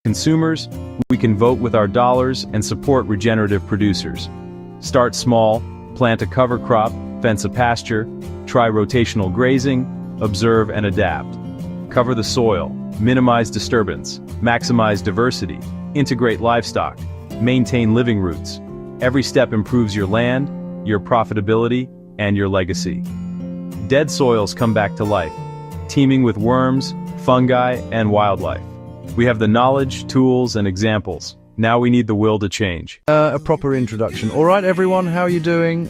Consumers, we can vote with our dollars and support regenerative producers. Start small, plant a cover crop, fence a pasture, try rotational grazing, observe and adapt. Cover the soil, minimize disturbance, maximize diversity, integrate livestock, maintain living roots. Every step improves your land, your profitability, and your legacy. Dead soils come back to life, teeming with worms, fungi, and wildlife. We have the knowledge, tools, and examples. Now we need the will to change. A proper introduction. All right, everyone, how are you doing?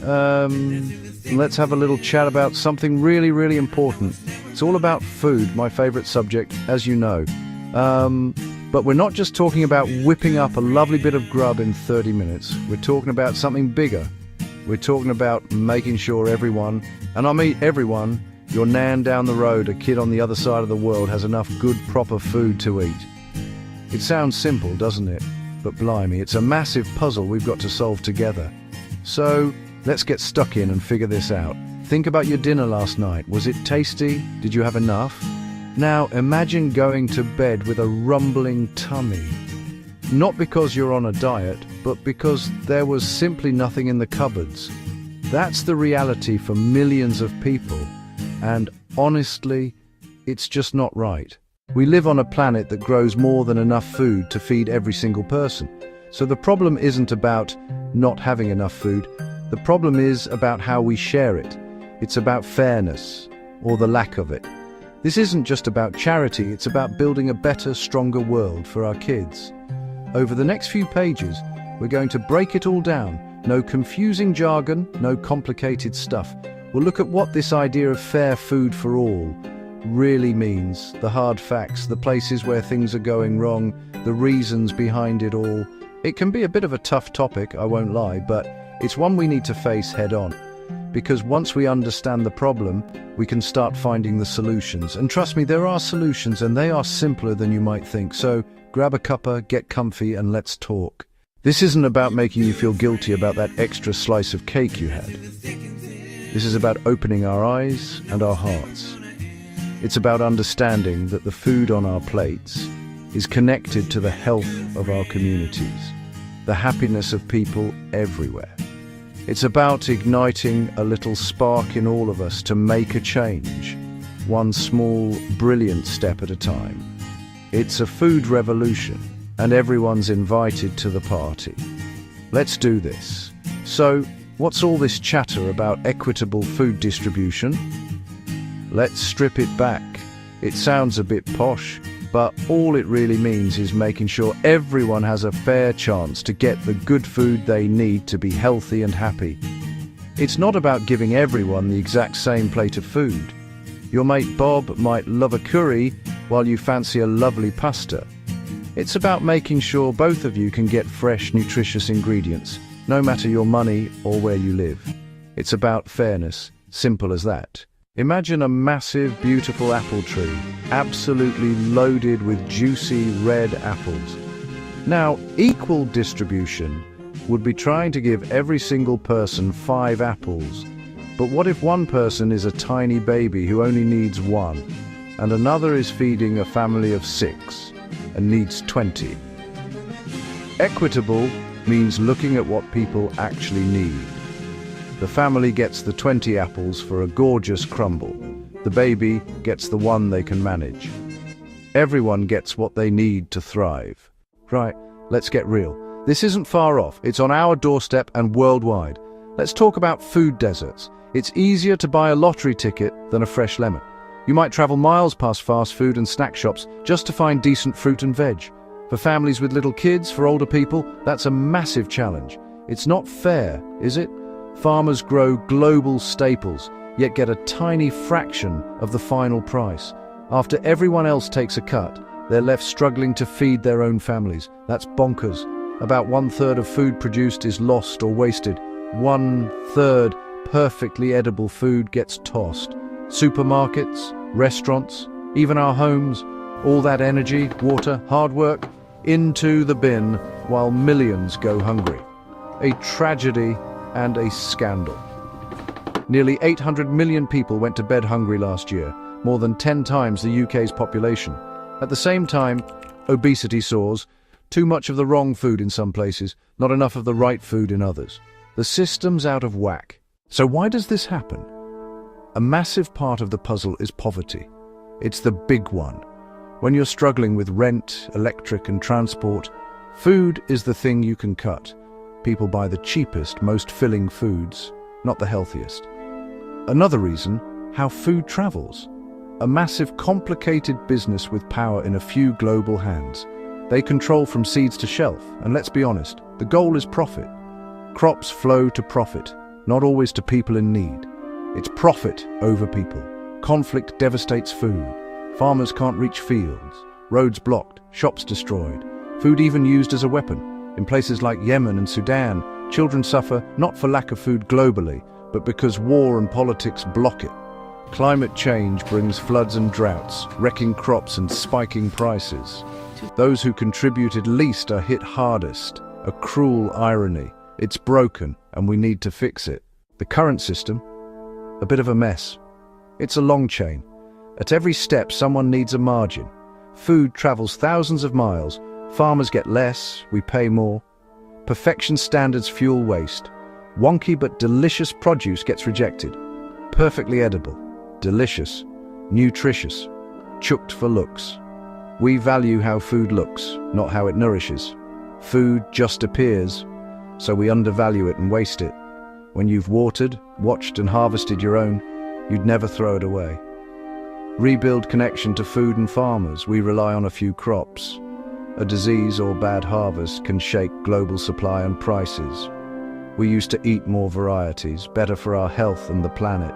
Let's have a little chat about something really, really important. It's all about food, my favorite subject, as you know. But we're not just talking about whipping up a lovely bit of grub in 30 minutes. We're talking about something bigger. We're talking about making sure everyone, and I mean everyone, your nan down the road, a kid on the other side of the world, has enough good, proper food to eat. It sounds simple, doesn't it? But blimey, it's a massive puzzle we've got to solve together. So, let's get stuck in and figure this out. Think about your dinner last night. Was it tasty? Did you have enough? Now, imagine going to bed with a rumbling tummy. Not because you're on a diet, but because there was simply nothing in the cupboards. That's the reality for millions of people. And honestly, it's just not right. We live on a planet that grows more than enough food to feed every single person. So the problem isn't about not having enough food. The problem is about how we share it. It's about fairness, or the lack of it. This isn't just about charity, it's about building a better, stronger world for our kids. Over the next few pages, we're going to break it all down. No confusing jargon, no complicated stuff. We'll look at what this idea of fair food for all really means, the hard facts, the places where things are going wrong, the reasons behind it all. It can be a bit of a tough topic, I won't lie, but it's one we need to face head on. Because once we understand the problem, we can start finding the solutions. And trust me, there are solutions, and they are simpler than you might think. So grab a cuppa, get comfy, and let's talk. This isn't about making you feel guilty about that extra slice of cake you had. This is about opening our eyes and our hearts. It's about understanding that the food on our plates is connected to the health of our communities, the happiness of people everywhere. It's about igniting a little spark in all of us to make a change, one small, brilliant step at a time. It's a food revolution, and everyone's invited to the party. Let's do this. So, what's all this chatter about equitable food distribution? Let's strip it back. It sounds a bit posh, but all it really means is making sure everyone has a fair chance to get the good food they need to be healthy and happy. It's not about giving everyone the exact same plate of food. Your mate Bob might love a curry while you fancy a lovely pasta. It's about making sure both of you can get fresh, nutritious ingredients, no matter your money or where you live. It's about fairness, simple as that. Imagine a massive, beautiful apple tree, absolutely loaded with juicy red apples. Now, equal distribution would be trying to give every single person 5 apples. But what if one person is a tiny baby who only needs 1, and another is feeding a family of 6 and needs 20? Equitable means looking at what people actually need. The family gets the 20 apples for a gorgeous crumble. The baby gets the 1 they can manage. Everyone gets what they need to thrive. Right, let's get real. This isn't far off. It's on our doorstep and worldwide. Let's talk about food deserts. It's easier to buy a lottery ticket than a fresh lemon. You might travel miles past fast food and snack shops just to find decent fruit and veg. For families with little kids, for older people, that's a massive challenge. It's not fair, is it? Farmers grow global staples, yet get a tiny fraction of the final price. After everyone else takes a cut, they're left struggling to feed their own families. That's bonkers. About 1/3 of food produced is lost or wasted. 1/3 perfectly edible food gets tossed. Supermarkets, restaurants, even our homes, all that energy, water, hard work, into the bin while millions go hungry. A tragedy and a scandal. Nearly 800 million people went to bed hungry last year, more than 10 times the UK's population. At the same time, Obesity soars, too much of the wrong food in some places, not enough of the right food in others. The system's out of whack. So why does this happen? A massive part of the puzzle is poverty. It's the big one. When you're struggling with rent, electric, and transport, food is the thing you can cut. People buy the cheapest, most filling foods, not the healthiest. Another reason, how food travels. A massive, complicated business with power in a few global hands. They control from seeds to shelf, and let's be honest, the goal is profit. Crops flow to profit, not always to people in need. It's profit over people. Conflict devastates food. Farmers can't reach fields. Roads blocked, shops destroyed. Food even used as a weapon. In places like Yemen and Sudan, children suffer not for lack of food globally, but because war and politics block it. Climate change brings floods and droughts, wrecking crops and spiking prices. Those who contributed least are hit hardest. A cruel irony. It's broken, and we need to fix it. The current system? A bit of a mess. It's a long chain. At every step, someone needs a margin. Food travels thousands of miles. Farmers get less, we pay more. Perfection standards fuel waste. Wonky but delicious produce gets rejected. Perfectly edible, delicious, nutritious, chucked for looks. We value how food looks, not how it nourishes. Food just appears, so we undervalue it and waste it. When you've watered, watched and harvested your own, you'd never throw it away. Rebuild connection to food and farmers. We rely on a few crops. A disease or bad harvest can shake global supply and prices. We used to eat more varieties, better for our health and the planet.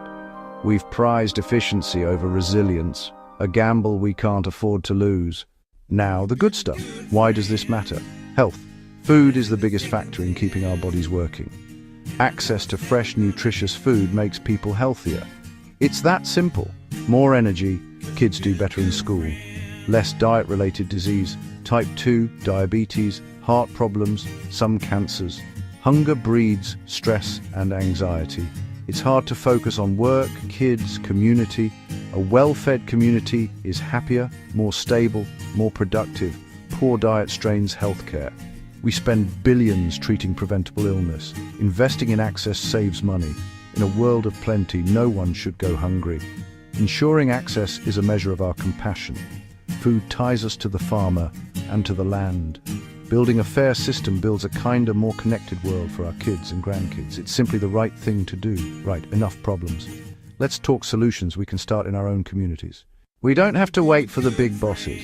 We've prized efficiency over resilience, a gamble we can't afford to lose. Now, the good stuff. Why does this matter? Health. Food is the biggest factor in keeping our bodies working. Access to fresh, nutritious food makes people healthier. It's that simple. More energy, kids do better in school. Less diet-related disease, type 2, diabetes, heart problems, some cancers. Hunger breeds stress and anxiety. It's hard to focus on work, kids, community. A well-fed community is happier, more stable, more productive. Poor diet strains healthcare. We spend billions treating preventable illness. Investing in access saves money. In a world of plenty, no one should go hungry. Ensuring access is a measure of our compassion. Food ties us to the farmer and to the land. Building a fair system builds a kinder, more connected world for our kids and grandkids. It's simply the right thing to do. Right, enough problems. Let's talk solutions we can start in our own communities. We don't have to wait for the big bosses.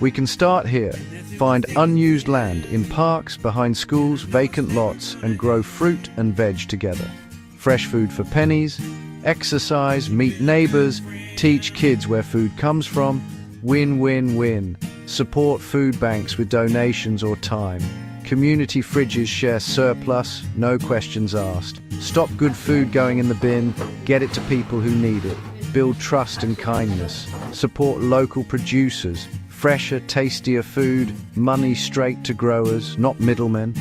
We can start here. Find unused land in parks, behind schools, vacant lots, and grow fruit and veg together. Fresh food for pennies, exercise, meet neighbors, teach kids where food comes from. Win-win-win. Support food banks with donations or time. Community fridges share surplus, no questions asked. Stop good food going in the bin, get it to people who need it. Build trust and kindness. Support local producers. Fresher, tastier food, money straight to growers, not middlemen.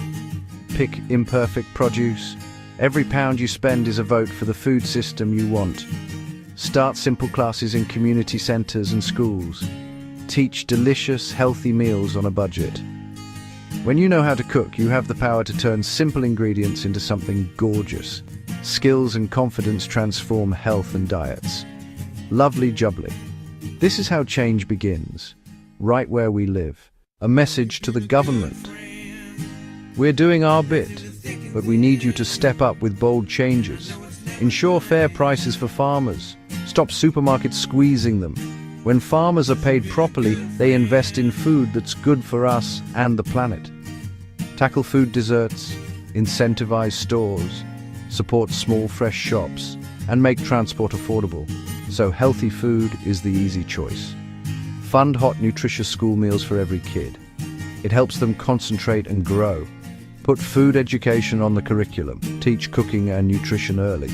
Pick imperfect produce. Every pound you spend is a vote for the food system you want. Start simple classes in community centres and schools. Teach delicious, healthy meals on a budget. When you know how to cook, you have the power to turn simple ingredients into something gorgeous. Skills and confidence transform health and diets. Lovely jubbly. This is how change begins, right where we live. A message to the government. We're doing our bit, but we need you to step up with bold changes. Ensure fair prices for farmers. Stop supermarkets squeezing them. When farmers are paid properly, they invest in food that's good for us and the planet. Tackle food deserts, incentivize stores, support small fresh shops, and make transport affordable, so healthy food is the easy choice. Fund hot, nutritious school meals for every kid. It helps them concentrate and grow. Put food education on the curriculum. Teach cooking and nutrition early.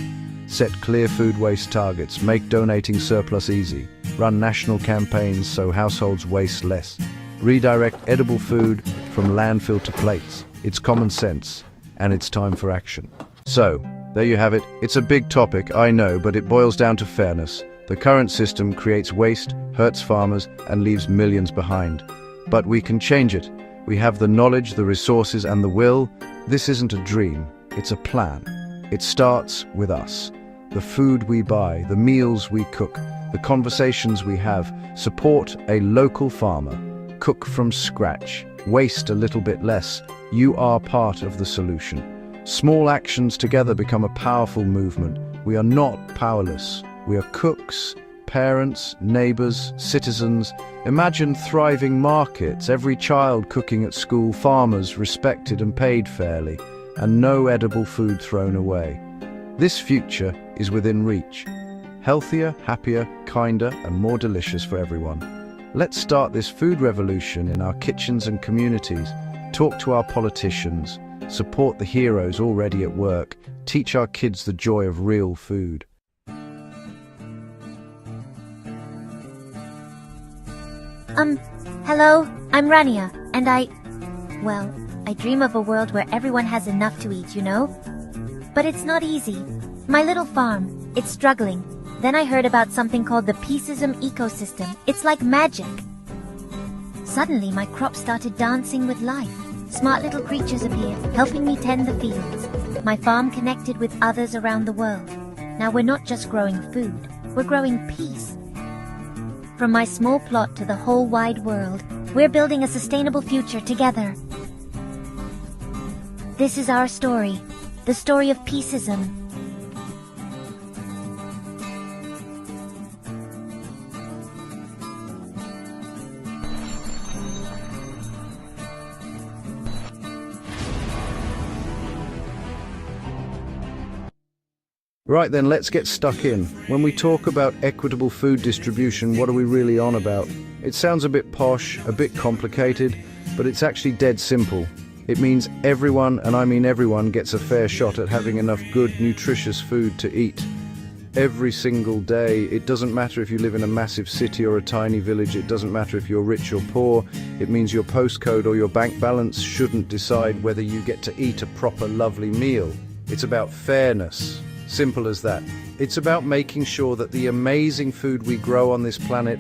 Set clear food waste targets. Make donating surplus easy. Run national campaigns so households waste less. Redirect edible food from landfill to plates. It's common sense, and it's time for action. So, there you have it. It's a big topic, I know, but it boils down to fairness. The current system creates waste, hurts farmers, and leaves millions behind. But we can change it. We have the knowledge, the resources, and the will. This isn't a dream, it's a plan. It starts with us. The food we buy, the meals we cook, the conversations we have. Support a local farmer. Cook from scratch. Waste a little bit less. You are part of the solution. Small actions together become a powerful movement. We are not powerless. We are cooks, parents, neighbors, citizens. Imagine thriving markets, every child cooking at school, farmers respected and paid fairly, and no edible food thrown away. This future is within reach. Healthier, happier, kinder, and more delicious for everyone. Let's start this food revolution in our kitchens and communities. Talk to our politicians. Support the heroes already at work. Teach our kids the joy of real food. Hello, I'm Rania, and I dream of a world where everyone has enough to eat, you know? But it's not easy. My little farm, it's struggling. Then I heard about something called the Peacism ecosystem. It's like magic. Suddenly, my crops started dancing with life. Smart little creatures appeared, helping me tend the fields. My farm connected with others around the world. Now we're not just growing food, we're growing peace. From my small plot to the whole wide world, we're building a sustainable future together. This is our story, the story of Peacism. Right then, let's get stuck in. When we talk about equitable food distribution, what are we really on about? It sounds a bit posh, a bit complicated, but it's actually dead simple. It means everyone, and I mean everyone, gets a fair shot at having enough good, nutritious food to eat. Every single day. It doesn't matter if you live in a massive city or a tiny village. It doesn't matter if you're rich or poor. It means your postcode or your bank balance shouldn't decide whether you get to eat a proper, lovely meal. It's about fairness. Simple as that. It's about making sure that the amazing food we grow on this planet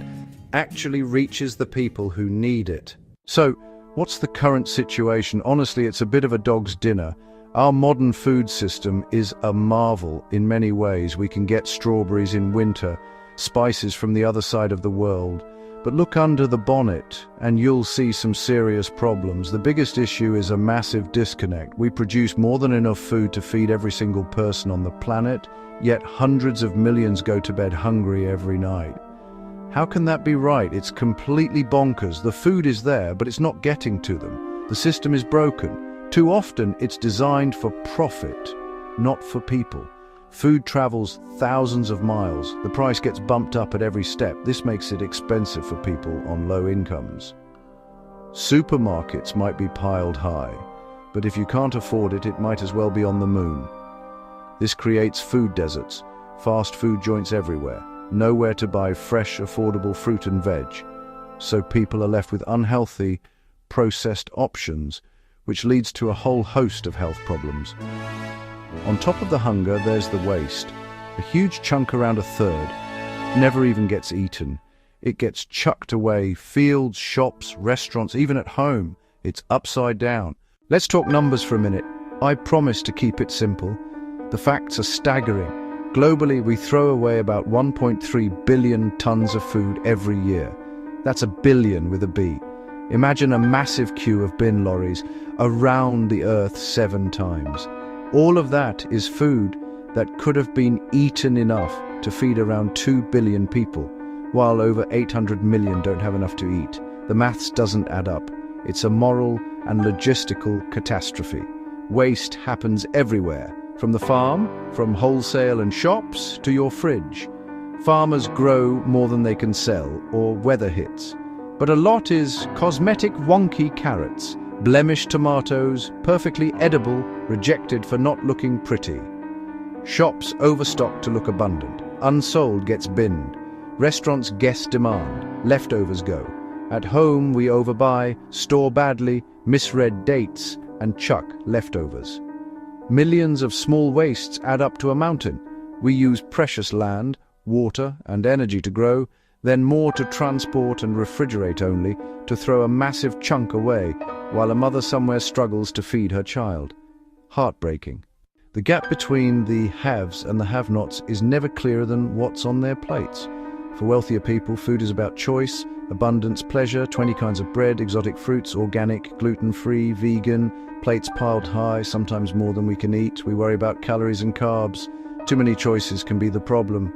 actually reaches the people who need it. So, what's the current situation? Honestly, it's a bit of a dog's dinner. Our modern food system is a marvel in many ways. We can get strawberries in winter, spices from the other side of the world. But look under the bonnet and you'll see some serious problems. The biggest issue is a massive disconnect. We produce more than enough food to feed every single person on the planet, yet hundreds of millions go to bed hungry every night. How can that be right? It's completely bonkers. The food is there, but it's not getting to them. The system is broken. Too often, it's designed for profit, not for people. Food travels thousands of miles. The price gets bumped up at every step. This makes it expensive for people on low incomes. Supermarkets might be piled high, but if you can't afford it, it might as well be on the moon. This creates food deserts, fast food joints everywhere, nowhere to buy fresh, affordable fruit and veg. So people are left with unhealthy, processed options, which leads to a whole host of health problems. On top of the hunger, there's the waste. A huge chunk, around a third, never even gets eaten. It gets chucked away, fields, shops, restaurants, even at home. It's upside down. Let's talk numbers for a minute. I promise to keep it simple. The facts are staggering. Globally, we throw away about 1.3 billion tons of food every year. That's a billion with a B. Imagine a massive queue of bin lorries around the earth 7 times. All of that is food that could have been eaten enough to feed around 2 billion people, while over 800 million don't have enough to eat. The maths doesn't add up. It's a moral and logistical catastrophe. Waste happens everywhere, from the farm, from wholesale and shops, to your fridge. Farmers grow more than they can sell, or weather hits. But a lot is cosmetic wonky carrots, blemished tomatoes, perfectly edible, rejected for not looking pretty. Shops overstock to look abundant. Unsold gets binned. Restaurants guess demand. Leftovers go. At home we overbuy, store badly, misread dates, and chuck leftovers. Millions of small wastes add up to a mountain. We use precious land, water, and energy to grow. then more to transport and refrigerate only to throw a massive chunk away, while a mother somewhere struggles to feed her child. Heartbreaking. The gap between the haves and the have-nots is never clearer than what's on their plates. For wealthier people, food is about choice, abundance, pleasure, 20 kinds of bread, exotic fruits, organic, gluten-free, vegan, plates piled high, sometimes more than we can eat. We worry about calories and carbs. Too many choices can be the problem.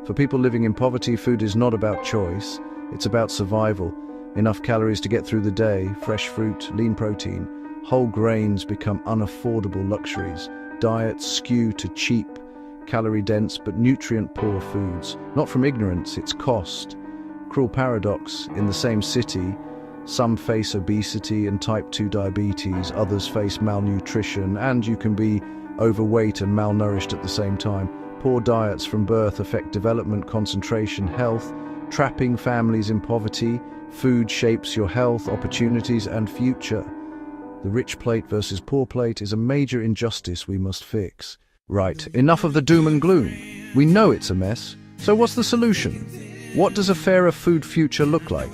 For people living in poverty, food is not about choice, it's about survival. Enough calories to get through the day, fresh fruit, lean protein. Whole grains become unaffordable luxuries. Diets skew to cheap, calorie-dense but nutrient-poor foods. Not from ignorance, it's cost. Cruel paradox, in the same city, some face obesity and type 2 diabetes, others face malnutrition, and you can be overweight and malnourished at the same time. Poor diets from birth affect development, concentration, health, trapping families in poverty. Food shapes your health, opportunities, and future. The rich plate versus poor plate is a major injustice we must fix. Right, enough of the doom and gloom. We know it's a mess, so what's the solution? What does a fairer food future look like?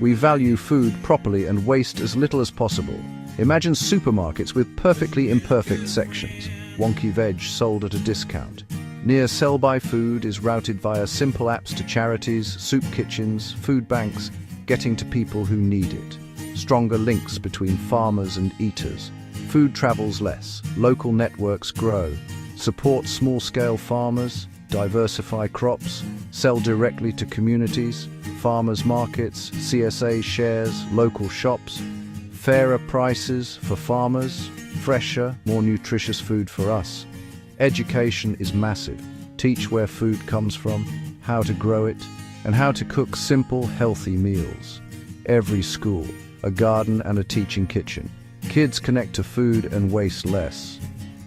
We value food properly and waste as little as possible. Imagine supermarkets with perfectly imperfect sections. Wonky veg sold at a discount. Near sell-by food is routed via simple apps to charities, soup kitchens, food banks, getting to people who need it. Stronger links between farmers and eaters. Food travels less, local networks grow. Support small-scale farmers, diversify crops, sell directly to communities, farmers markets, CSA shares, local shops, fairer prices for farmers, fresher, more nutritious food for us. Education is massive. Teach where food comes from, how to grow it, and how to cook simple, healthy meals. Every school, a garden and a teaching kitchen. Kids connect to food and waste less.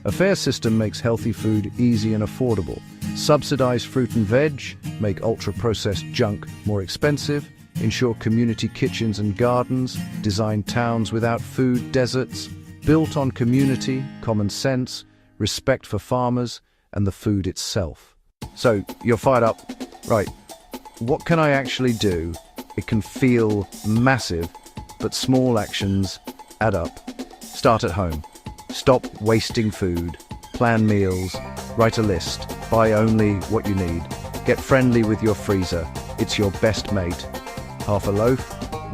A fair system makes healthy food easy and affordable. Subsidize fruit and veg, make ultra-processed junk more expensive, ensure community kitchens and gardens, design towns without food deserts, built on community, common sense, respect for farmers, and the food itself. So, you're fired up? Right. What can I actually do? It can feel massive, but small actions add up. Start at home. Stop wasting food. Plan meals. Write a list. Buy only what you need. Get friendly with your freezer. It's your best mate. Half a loaf,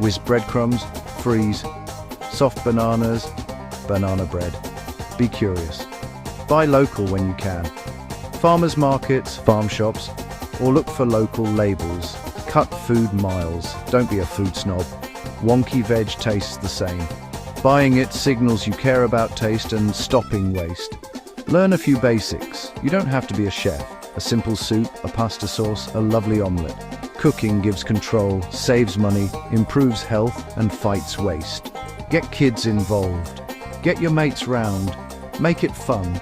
whiz breadcrumbs, freeze. Soft bananas, banana bread. Be curious. Buy local when you can. Farmers markets, farm shops, or look for local labels. Cut food miles. Don't be a food snob. Wonky veg tastes the same. Buying it signals you care about taste and stopping waste. Learn a few basics. You don't have to be a chef. A simple soup, a pasta sauce, a lovely omelette. Cooking gives control, saves money, improves health, and fights waste. Get kids involved. Get your mates round. Make it fun.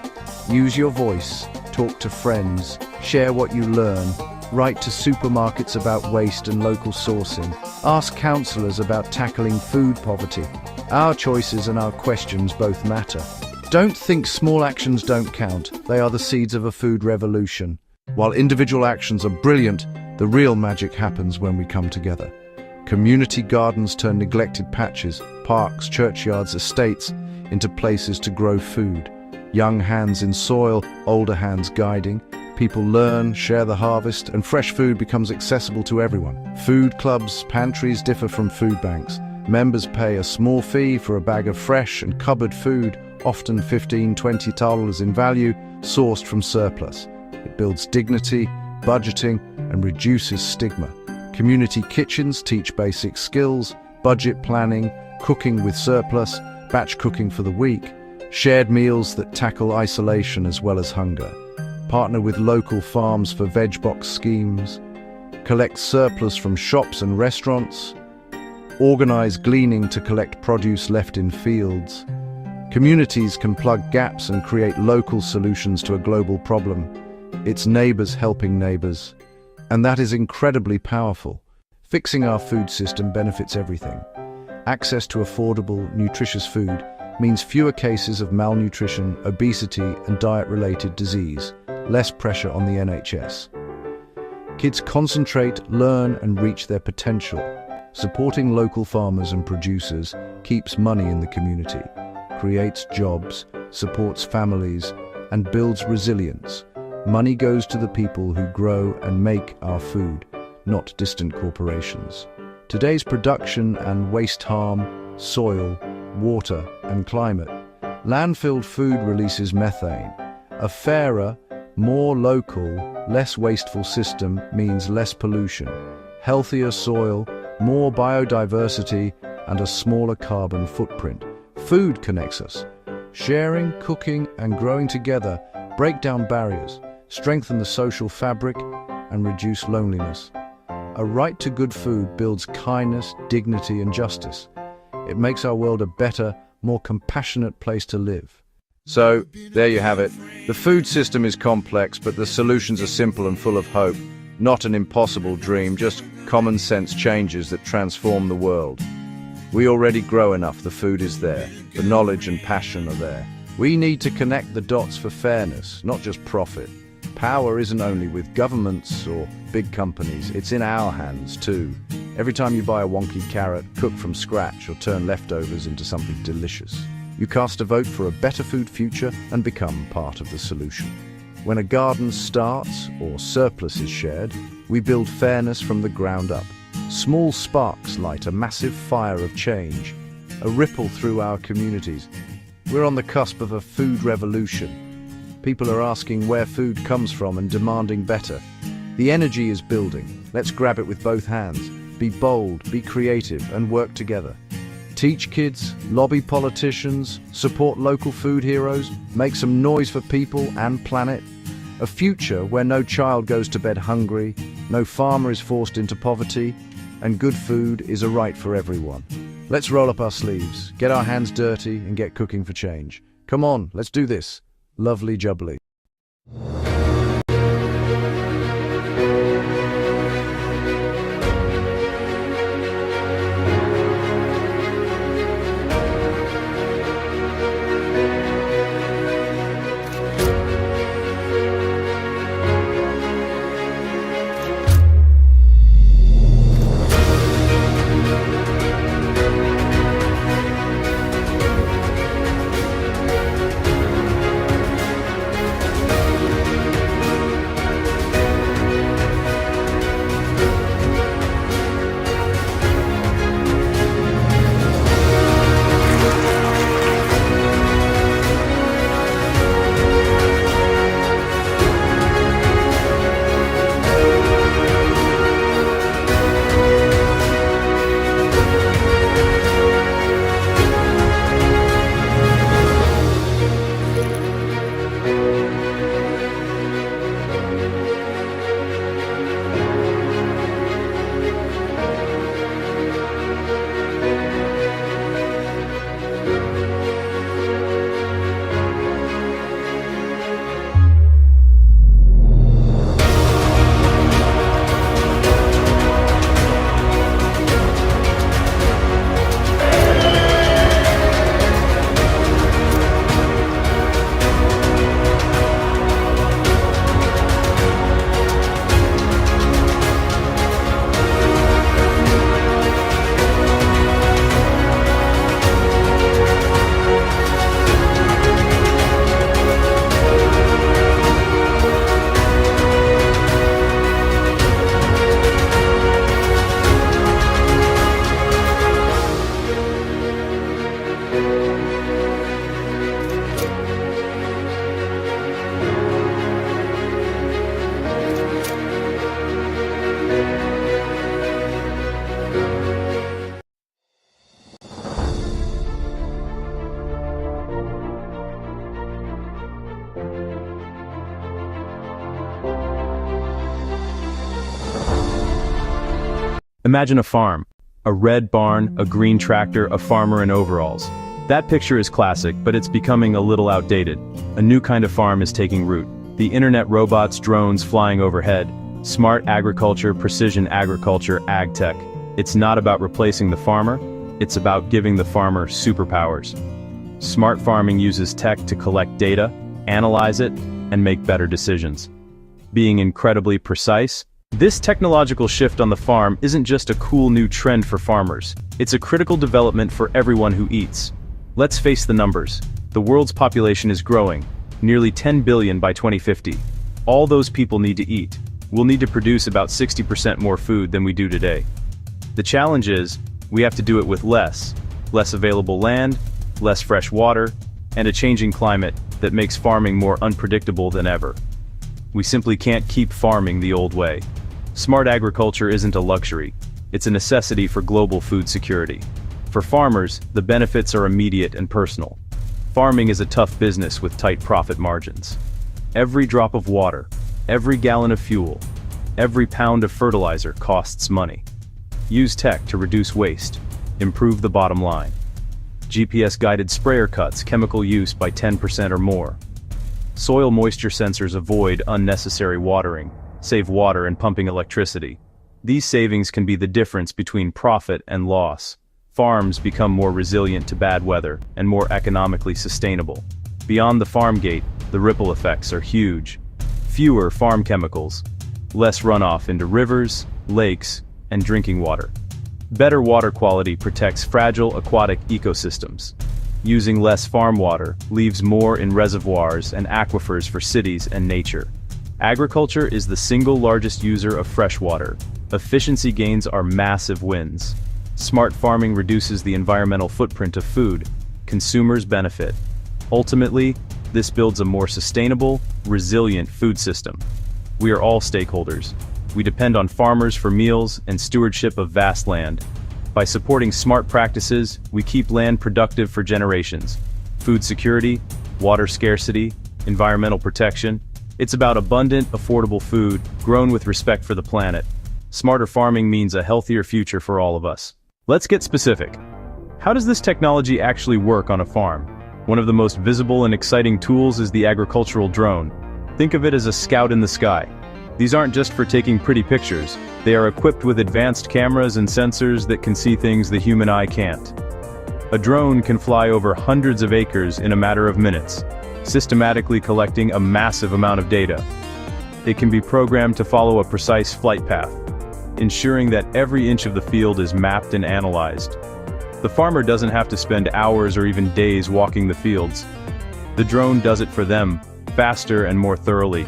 Use your voice. Talk to friends. Share what you learn. Write to supermarkets about waste and local sourcing. Ask counsellors about tackling food poverty. Our choices and our questions both matter. Don't think small actions don't count. They are the seeds of a food revolution. While individual actions are brilliant, the real magic happens when we come together. Community gardens turn neglected patches, parks, churchyards, estates into places to grow food. Young hands in soil, older hands guiding. People learn, share the harvest, and fresh food becomes accessible to everyone. Food clubs, pantries differ from food banks. Members pay a small fee for a bag of fresh and cupboard food, often $15–20 in value, sourced from surplus. It builds dignity, budgeting, and reduces stigma. Community kitchens teach basic skills, budget planning, cooking with surplus, batch cooking for the week, shared meals that tackle isolation as well as hunger. Partner with local farms for veg box schemes, collect surplus from shops and restaurants, organize gleaning to collect produce left in fields. Communities can plug gaps and create local solutions to a global problem. It's neighbors helping neighbors, and that is incredibly powerful. Fixing our food system benefits everything. Access to affordable, nutritious food means fewer cases of malnutrition, obesity, and diet-related disease. Less pressure on the NHS. Kids concentrate, learn, and reach their potential. Supporting local farmers and producers keeps money in the community, creates jobs, supports families, and builds resilience. Money goes to the people who grow and make our food, not distant corporations. Today's production and waste harm soil, water, and climate. Landfilled food releases methane. A fairer, more local, less wasteful system means less pollution, healthier soil, more biodiversity, and a smaller carbon footprint. Food connects us. Sharing, cooking, and growing together break down barriers, strengthen the social fabric, and reduce loneliness. A right to good food builds kindness, dignity, and justice. It makes our world a better, more compassionate place to live. So, there you have it. The food system is complex, but the solutions are simple and full of hope. Not an impossible dream, just common sense changes that transform the world. We already grow enough, the food is there. The knowledge and passion are there. We need to connect the dots for fairness, not just profit. Power isn't only with governments or big companies, it's in our hands too. Every time you buy a wonky carrot, cook from scratch, or turn leftovers into something delicious, you cast a vote for a better food future and become part of the solution. When a garden starts or surplus is shared, we build fairness from the ground up. Small sparks light a massive fire of change, a ripple through our communities. We're on the cusp of a food revolution. People are asking where food comes from and demanding better. The energy is building. Let's grab it with both hands. Be bold, be creative, and work together. Teach kids, lobby politicians, support local food heroes, make some noise for people and planet. A future where no child goes to bed hungry, no farmer is forced into poverty, and good food is a right for everyone. Let's roll up our sleeves, get our hands dirty, and get cooking for change. Come on, let's do this. Lovely jubbly. Imagine a farm. A red barn, a green tractor, a farmer in overalls. That picture is classic, but it's becoming a little outdated. A new kind of farm is taking root. The internet robots, drones flying overhead. Smart agriculture, precision agriculture, ag tech. It's not about replacing the farmer, it's about giving the farmer superpowers. Smart farming uses tech to collect data, analyze it, and make better decisions. Being incredibly precise, This technological shift on the farm isn't just a cool new trend for farmers, it's a critical development for everyone who eats. Let's face the numbers. The world's population is growing, nearly 10 billion by 2050. All those people need to eat. We'll need to produce about 60% more food than we do today. The challenge is, we have to do it with less available land, less fresh water, and a changing climate that makes farming more unpredictable than ever. We simply can't keep farming the old way. Smart agriculture isn't a luxury, it's a necessity for global food security. For farmers, the benefits are immediate and personal. Farming is a tough business with tight profit margins. Every drop of water, every gallon of fuel, every pound of fertilizer costs money. Use tech to reduce waste, improve the bottom line. GPS-guided sprayer cuts chemical use by 10% or more. Soil moisture sensors avoid unnecessary watering, save water and pumping electricity. These savings can be the difference between profit and loss. Farms become more resilient to bad weather and more economically sustainable. Beyond the farm gate, the ripple effects are huge. Fewer farm chemicals, less runoff into rivers, lakes, and drinking water. Better water quality protects fragile aquatic ecosystems. Using less farm water leaves more in reservoirs and aquifers for cities and nature. Agriculture is the single largest user of fresh water. Efficiency gains are massive wins. Smart farming reduces the environmental footprint of food. Consumers benefit. Ultimately, this builds a more sustainable, resilient food system. We are all stakeholders. We depend on farmers for meals and stewardship of vast land. By supporting smart practices, we keep land productive for generations. Food security, water scarcity, environmental protection. It's about abundant, affordable food, grown with respect for the planet. Smarter farming means a healthier future for all of us. Let's get specific. How does this technology actually work on a farm? One of the most visible and exciting tools is the agricultural drone. Think of it as a scout in the sky. These aren't just for taking pretty pictures. They are equipped with advanced cameras and sensors that can see things the human eye can't. A drone can fly over hundreds of acres in a matter of minutes, systematically collecting a massive amount of data. It can be programmed to follow a precise flight path, ensuring that every inch of the field is mapped and analyzed. The farmer doesn't have to spend hours or even days walking the fields. The drone does it for them, faster and more thoroughly.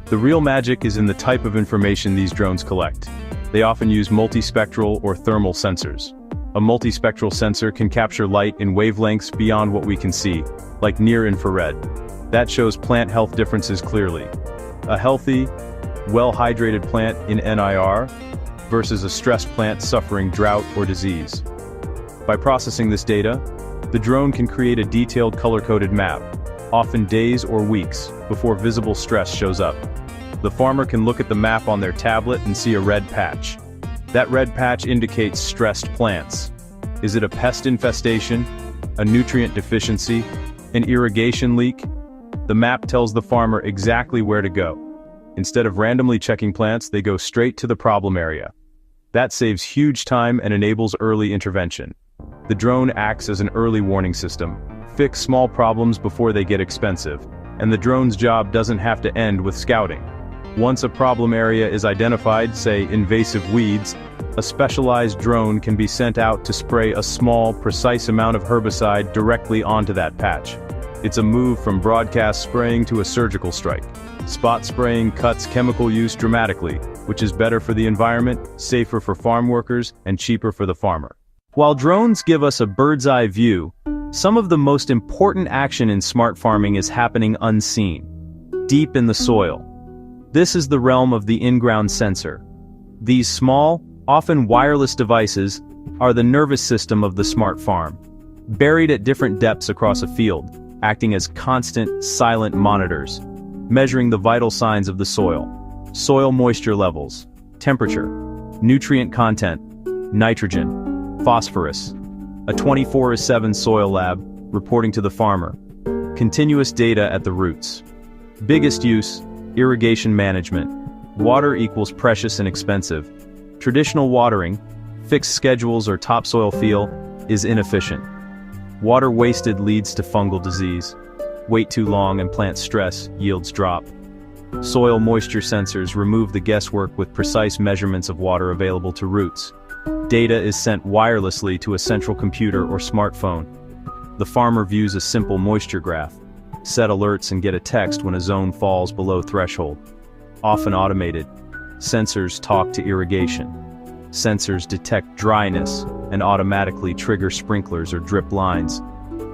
The real magic is in the type of information these drones collect. They often use multispectral or thermal sensors. A multispectral sensor can capture light in wavelengths beyond what we can see, like near-infrared. That shows plant health differences clearly. A healthy, well-hydrated plant in NIR versus a stressed plant suffering drought or disease. By processing this data, the drone can create a detailed color-coded map, often days or weeks before visible stress shows up. The farmer can look at the map on their tablet and see a red patch. That red patch indicates stressed plants. Is it a pest infestation, a nutrient deficiency, an irrigation leak? The map tells the farmer exactly where to go. Instead of randomly checking plants, they go straight to the problem area. That saves huge time and enables early intervention. The drone acts as an early warning system. Fix small problems before they get expensive, and the drone's job doesn't have to end with scouting. Once a problem area is identified, say invasive weeds, a specialized drone can be sent out to spray a small, precise amount of herbicide directly onto that patch. It's a move from broadcast spraying to a surgical strike. Spot spraying cuts chemical use dramatically, which is better for the environment, safer for farm workers, and cheaper for the farmer. While drones give us a bird's-eye view, some of the most important action in smart farming is happening unseen, deep in the soil. This is the realm of the in-ground sensor. These small, often wireless devices are the nervous system of the smart farm, buried at different depths across a field, acting as constant, silent monitors, measuring the vital signs of the soil moisture levels, temperature, nutrient content, nitrogen, phosphorus. A 24/7 soil lab, reporting to the farmer. Continuous data at the roots. Biggest use, irrigation management. Water equals precious and expensive. Traditional watering, fixed schedules or topsoil feel, is inefficient. Water wasted leads to fungal disease. Wait too long and plant stress, yields drop. Soil moisture sensors remove the guesswork with precise measurements of water available to roots. Data is sent wirelessly to a central computer or smartphone. The farmer views a simple moisture graph, set alerts and get a text when a zone falls below threshold. Often automated, sensors talk to irrigation. Sensors detect dryness and automatically trigger sprinklers or drip lines,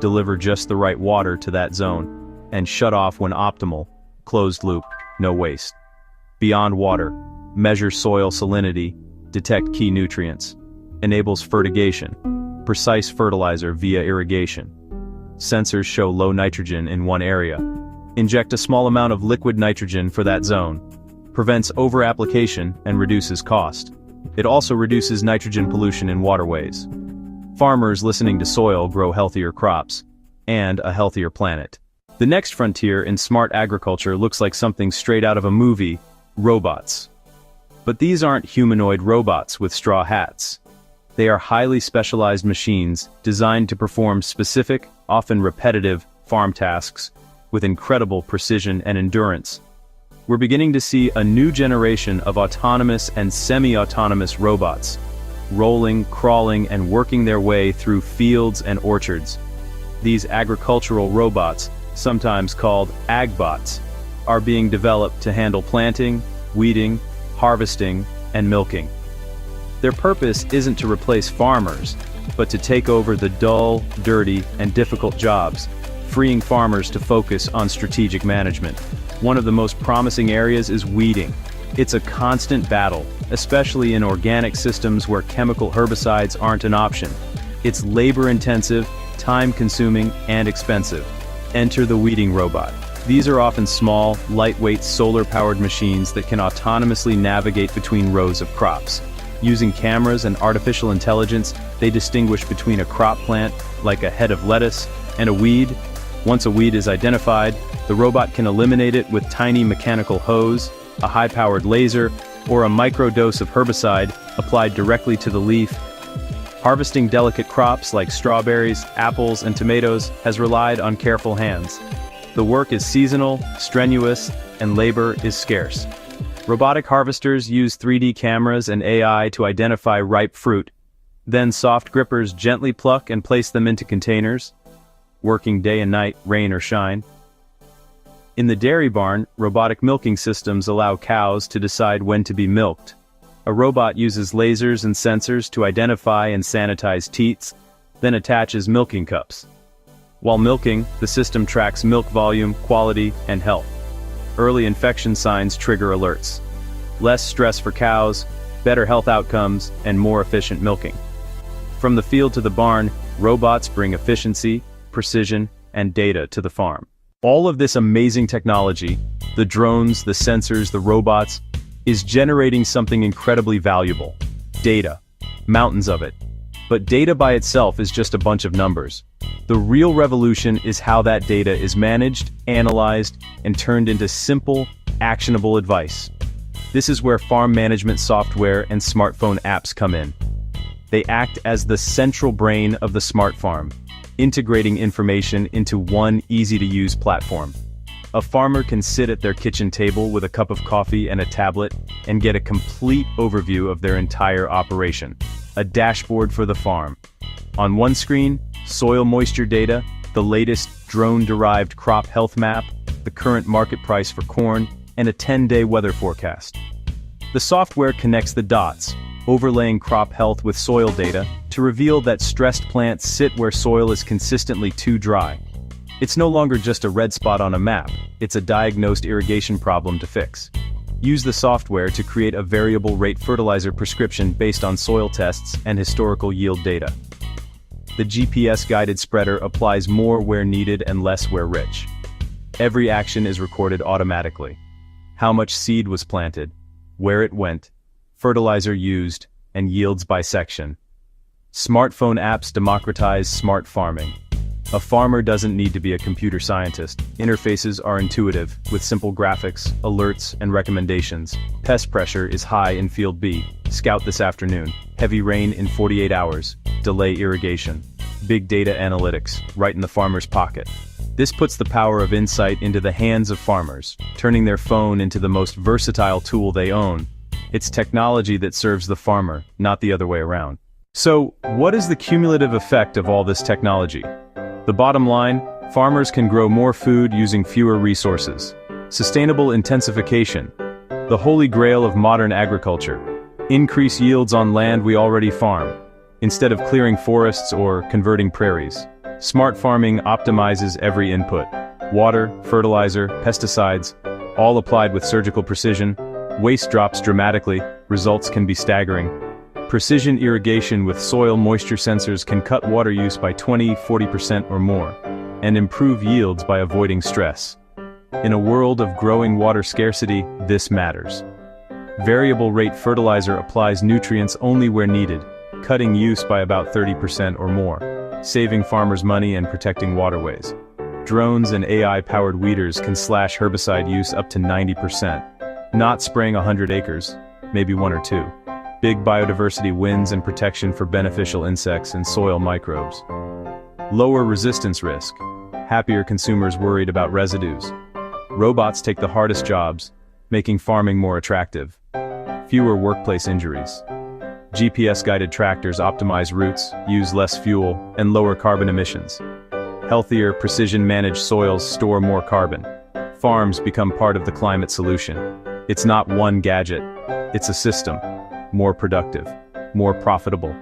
deliver just the right water to that zone, and shut off when optimal, closed loop, no waste. Beyond water, measure soil salinity, detect key nutrients, enables fertigation, precise fertilizer via irrigation. Sensors show low nitrogen in one area. Inject a small amount of liquid nitrogen for that zone. Prevents over-application and reduces cost. It also reduces nitrogen pollution in waterways. Farmers listening to soil grow healthier crops and a healthier planet. The next frontier in smart agriculture looks like something straight out of a movie: robots. But these aren't humanoid robots with straw hats. They are highly specialized machines designed to perform specific, often repetitive, farm tasks with incredible precision and endurance. We're beginning to see a new generation of autonomous and semi-autonomous robots, rolling, crawling, and working their way through fields and orchards. These agricultural robots, sometimes called agbots, are being developed to handle planting, weeding, harvesting, and milking. Their purpose isn't to replace farmers, but to take over the dull, dirty, and difficult jobs, freeing farmers to focus on strategic management. One of the most promising areas is weeding. It's a constant battle, especially in organic systems where chemical herbicides aren't an option. It's labor-intensive, time-consuming, and expensive. Enter the weeding robot. These are often small, lightweight, solar-powered machines that can autonomously navigate between rows of crops. Using cameras and artificial intelligence, they distinguish between a crop plant, like a head of lettuce, and a weed. Once a weed is identified, the robot can eliminate it with tiny mechanical hose, a high-powered laser, or a microdose of herbicide applied directly to the leaf. Harvesting delicate crops like strawberries, apples, and tomatoes has relied on careful hands. The work is seasonal, strenuous, and labor is scarce. Robotic harvesters use 3D cameras and AI to identify ripe fruit. Then soft grippers gently pluck and place them into containers, working day and night, rain or shine. In the dairy barn, robotic milking systems allow cows to decide when to be milked. A robot uses lasers and sensors to identify and sanitize teats, then attaches milking cups. While milking, the system tracks milk volume, quality, and health. Early infection signs trigger alerts. Less stress for cows, better health outcomes, and more efficient milking. From the field to the barn, robots bring efficiency, precision, and data to the farm. All of this amazing technology, the drones, the sensors, the robots, is generating something incredibly valuable: data. Mountains of it. But data by itself is just a bunch of numbers. The real revolution is how that data is managed, analyzed, and turned into simple, actionable advice. This is where farm management software and smartphone apps come in. They act as the central brain of the smart farm, integrating information into one easy-to-use platform. A farmer can sit at their kitchen table with a cup of coffee and a tablet and get a complete overview of their entire operation. A dashboard for the farm. On one screen, soil moisture data, the latest drone-derived crop health map, the current market price for corn, and a 10-day weather forecast. The software connects the dots, overlaying crop health with soil data to reveal that stressed plants sit where soil is consistently too dry. It's no longer just a red spot on a map, it's a diagnosed irrigation problem to fix. Use the software to create a variable rate fertilizer prescription based on soil tests and historical yield data. The GPS-guided spreader applies more where needed and less where rich. Every action is recorded automatically. How much seed was planted, where it went, fertilizer used, and yields by section. Smartphone apps democratize smart farming. A farmer doesn't need to be a computer scientist. Interfaces are intuitive, with simple graphics, alerts, and recommendations. Pest pressure is high in Field B. Scout this afternoon. Heavy rain in 48 hours. Delay irrigation. Big data analytics, right in the farmer's pocket. This puts the power of insight into the hands of farmers, turning their phone into the most versatile tool they own. It's technology that serves the farmer, not the other way around. So, what is the cumulative effect of all this technology? The bottom line, farmers can grow more food using fewer resources. Sustainable intensification, the holy grail of modern agriculture. Increase yields on land we already farm, instead of clearing forests or converting prairies. Smart farming optimizes every input. Water, fertilizer, pesticides, all applied with surgical precision. Waste drops dramatically, results can be staggering. Precision irrigation with soil moisture sensors can cut water use by 20–40% or more, and improve yields by avoiding stress. In a world of growing water scarcity, this matters. Variable rate fertilizer applies nutrients only where needed, cutting use by about 30% or more, saving farmers money and protecting waterways. Drones and AI-powered weeders can slash herbicide use up to 90%. Not spraying 100 acres, maybe 1 or 2. Big biodiversity wins and protection for beneficial insects and soil microbes. Lower resistance risk. Happier consumers worried about residues. Robots take the hardest jobs, making farming more attractive. Fewer workplace injuries. GPS-guided tractors optimize routes, use less fuel, and lower carbon emissions. Healthier, precision-managed soils store more carbon. Farms become part of the climate solution. It's not one gadget, it's a system. More productive, more profitable,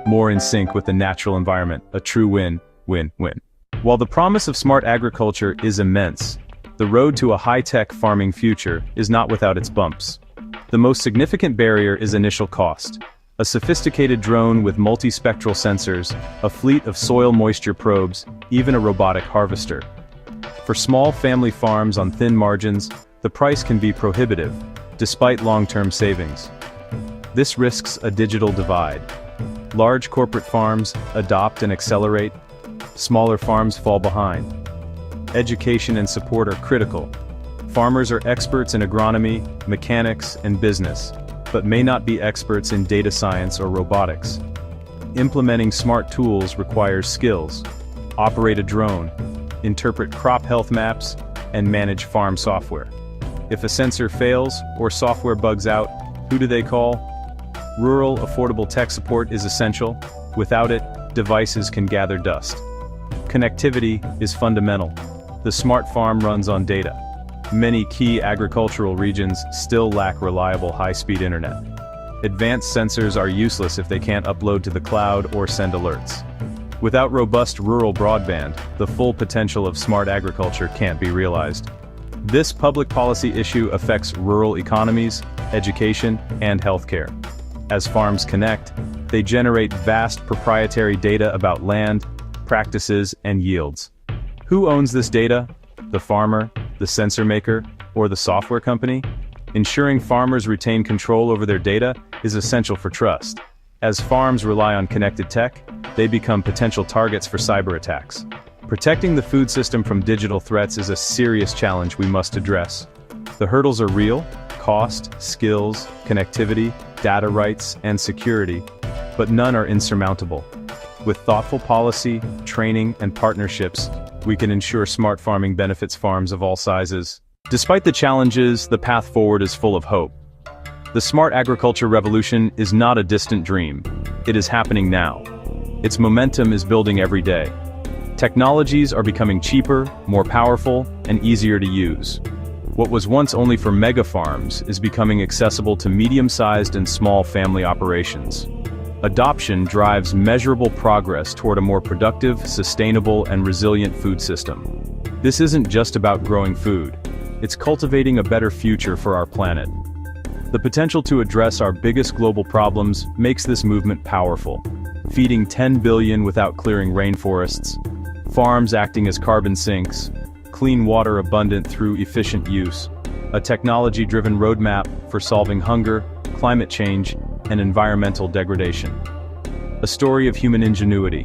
more in sync with the natural environment, a true win-win-win. While the promise of smart agriculture is immense, the road to a high-tech farming future is not without its bumps. The most significant barrier is initial cost. A sophisticated drone with multispectral sensors, a fleet of soil moisture probes, even a robotic harvester. For small family farms on thin margins, the price can be prohibitive, despite long-term savings. This risks a digital divide. Large corporate farms adopt and accelerate, smaller farms fall behind. Education and support are critical. Farmers are experts in agronomy, mechanics, and business, but may not be experts in data science or robotics. Implementing smart tools requires skills. Operate a drone, interpret crop health maps, and manage farm software. If a sensor fails or software bugs out, who do they call? Rural, affordable tech support is essential. Without it, devices can gather dust. Connectivity is fundamental. The smart farm runs on data. Many key agricultural regions still lack reliable high-speed internet. Advanced sensors are useless if they can't upload to the cloud or send alerts. Without robust rural broadband, the full potential of smart agriculture can't be realized. This public policy issue affects rural economies, education, and healthcare. As farms connect, they generate vast proprietary data about land, practices, and yields. Who owns this data? The farmer, the sensor maker, or the software company? Ensuring farmers retain control over their data is essential for trust. As farms rely on connected tech, they become potential targets for cyber attacks. Protecting the food system from digital threats is a serious challenge we must address. The hurdles are real: cost, skills, connectivity, data rights, and security, but none are insurmountable. With thoughtful policy, training, and partnerships, we can ensure smart farming benefits farms of all sizes. Despite the challenges, the path forward is full of hope. The smart agriculture revolution is not a distant dream. It is happening now. Its momentum is building every day. Technologies are becoming cheaper, more powerful, and easier to use. What was once only for mega farms is becoming accessible to medium-sized and small family operations. Adoption drives measurable progress toward a more productive, sustainable, and resilient food system. This isn't just about growing food. It's cultivating a better future for our planet. The potential to address our biggest global problems makes this movement powerful. Feeding 10 billion without clearing rainforests, farms acting as carbon sinks, clean water abundant through efficient use, a technology-driven roadmap for solving hunger, climate change, and environmental degradation. A story of human ingenuity.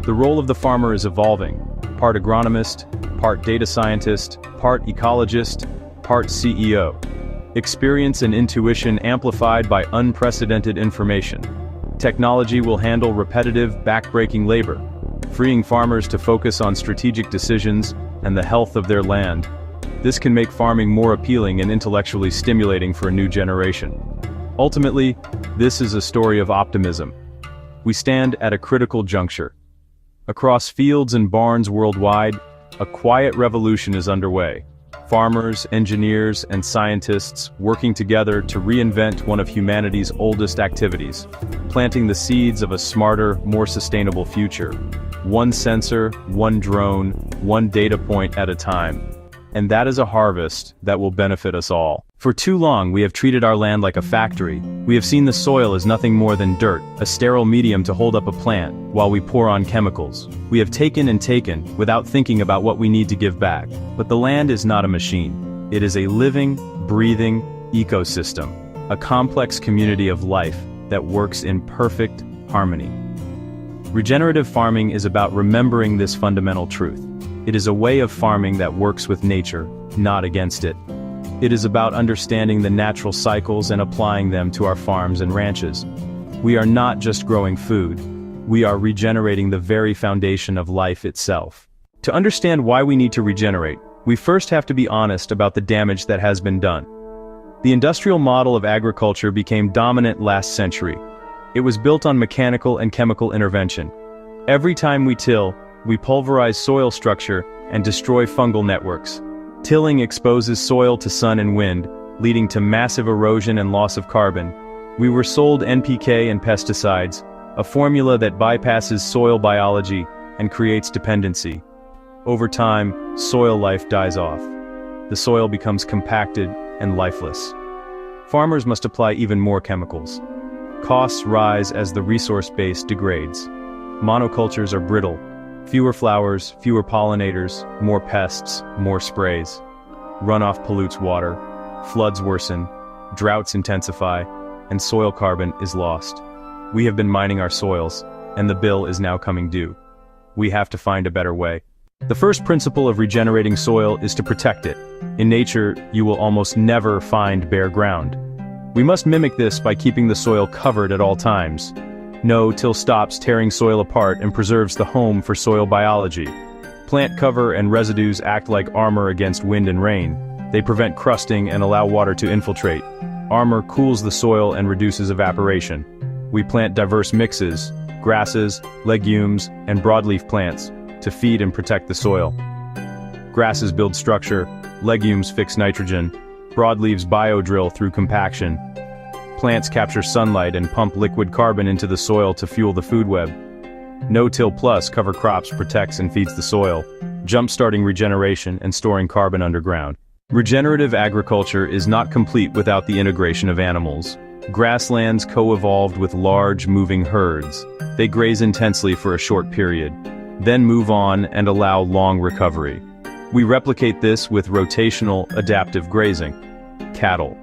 The role of the farmer is evolving, part agronomist, part data scientist, part ecologist, part CEO. Experience and intuition amplified by unprecedented information. Technology will handle repetitive, back-breaking labor. freeing farmers to focus on strategic decisions and the health of their land. This can make farming more appealing and intellectually stimulating for a new generation. Ultimately, this is a story of optimism. We stand at a critical juncture. Across fields and barns worldwide, a quiet revolution is underway. Farmers, engineers, and scientists working together to reinvent one of humanity's oldest activities, planting the seeds of a smarter, more sustainable future. One sensor, one drone, one data point at a time. And that is a harvest that will benefit us all. For too long, we have treated our land like a factory. We have seen the soil as nothing more than dirt, a sterile medium to hold up a plant, while we pour on chemicals. We have taken and taken, without thinking about what we need to give back. But the land is not a machine. It is a living, breathing ecosystem, a complex community of life that works in perfect harmony. Regenerative farming is about remembering this fundamental truth. It is a way of farming that works with nature, not against it. It is about understanding the natural cycles and applying them to our farms and ranches. We are not just growing food. We are regenerating the very foundation of life itself. To understand why we need to regenerate, we first have to be honest about the damage that has been done. The industrial model of agriculture became dominant last century. It was built on mechanical and chemical intervention. Every time we till, we pulverize soil structure and destroy fungal networks. Tilling exposes soil to sun and wind, leading to massive erosion and loss of carbon. We were sold NPK and pesticides, a formula that bypasses soil biology and creates dependency. Over time, soil life dies off. The soil becomes compacted and lifeless. Farmers must apply even more chemicals. Costs rise as the resource base degrades. Monocultures are brittle. Fewer flowers, fewer pollinators, more pests, more sprays. Runoff pollutes water, floods worsen, droughts intensify, and soil carbon is lost. We have been mining our soils, and the bill is now coming due. We have to find a better way. The first principle of regenerating soil is to protect it. In nature, you will almost never find bare ground. We must mimic this by keeping the soil covered at all times. No-till stops tearing soil apart and preserves the home for soil biology. Plant cover and residues act like armor against wind and rain. They prevent crusting and allow water to infiltrate. Armor cools the soil and reduces evaporation. We plant diverse mixes, grasses, legumes, and broadleaf plants, to feed and protect the soil. Grasses build structure, legumes fix nitrogen, broadleaves biodrill through compaction. Plants capture sunlight and pump liquid carbon into the soil to fuel the food web. No-till plus cover crops protects and feeds the soil, jump-starting regeneration and storing carbon underground. Regenerative agriculture is not complete without the integration of animals. Grasslands co-evolved with large, moving herds. They graze intensely for a short period, then move on and allow long recovery. We replicate this with rotational, adaptive grazing. Cattle,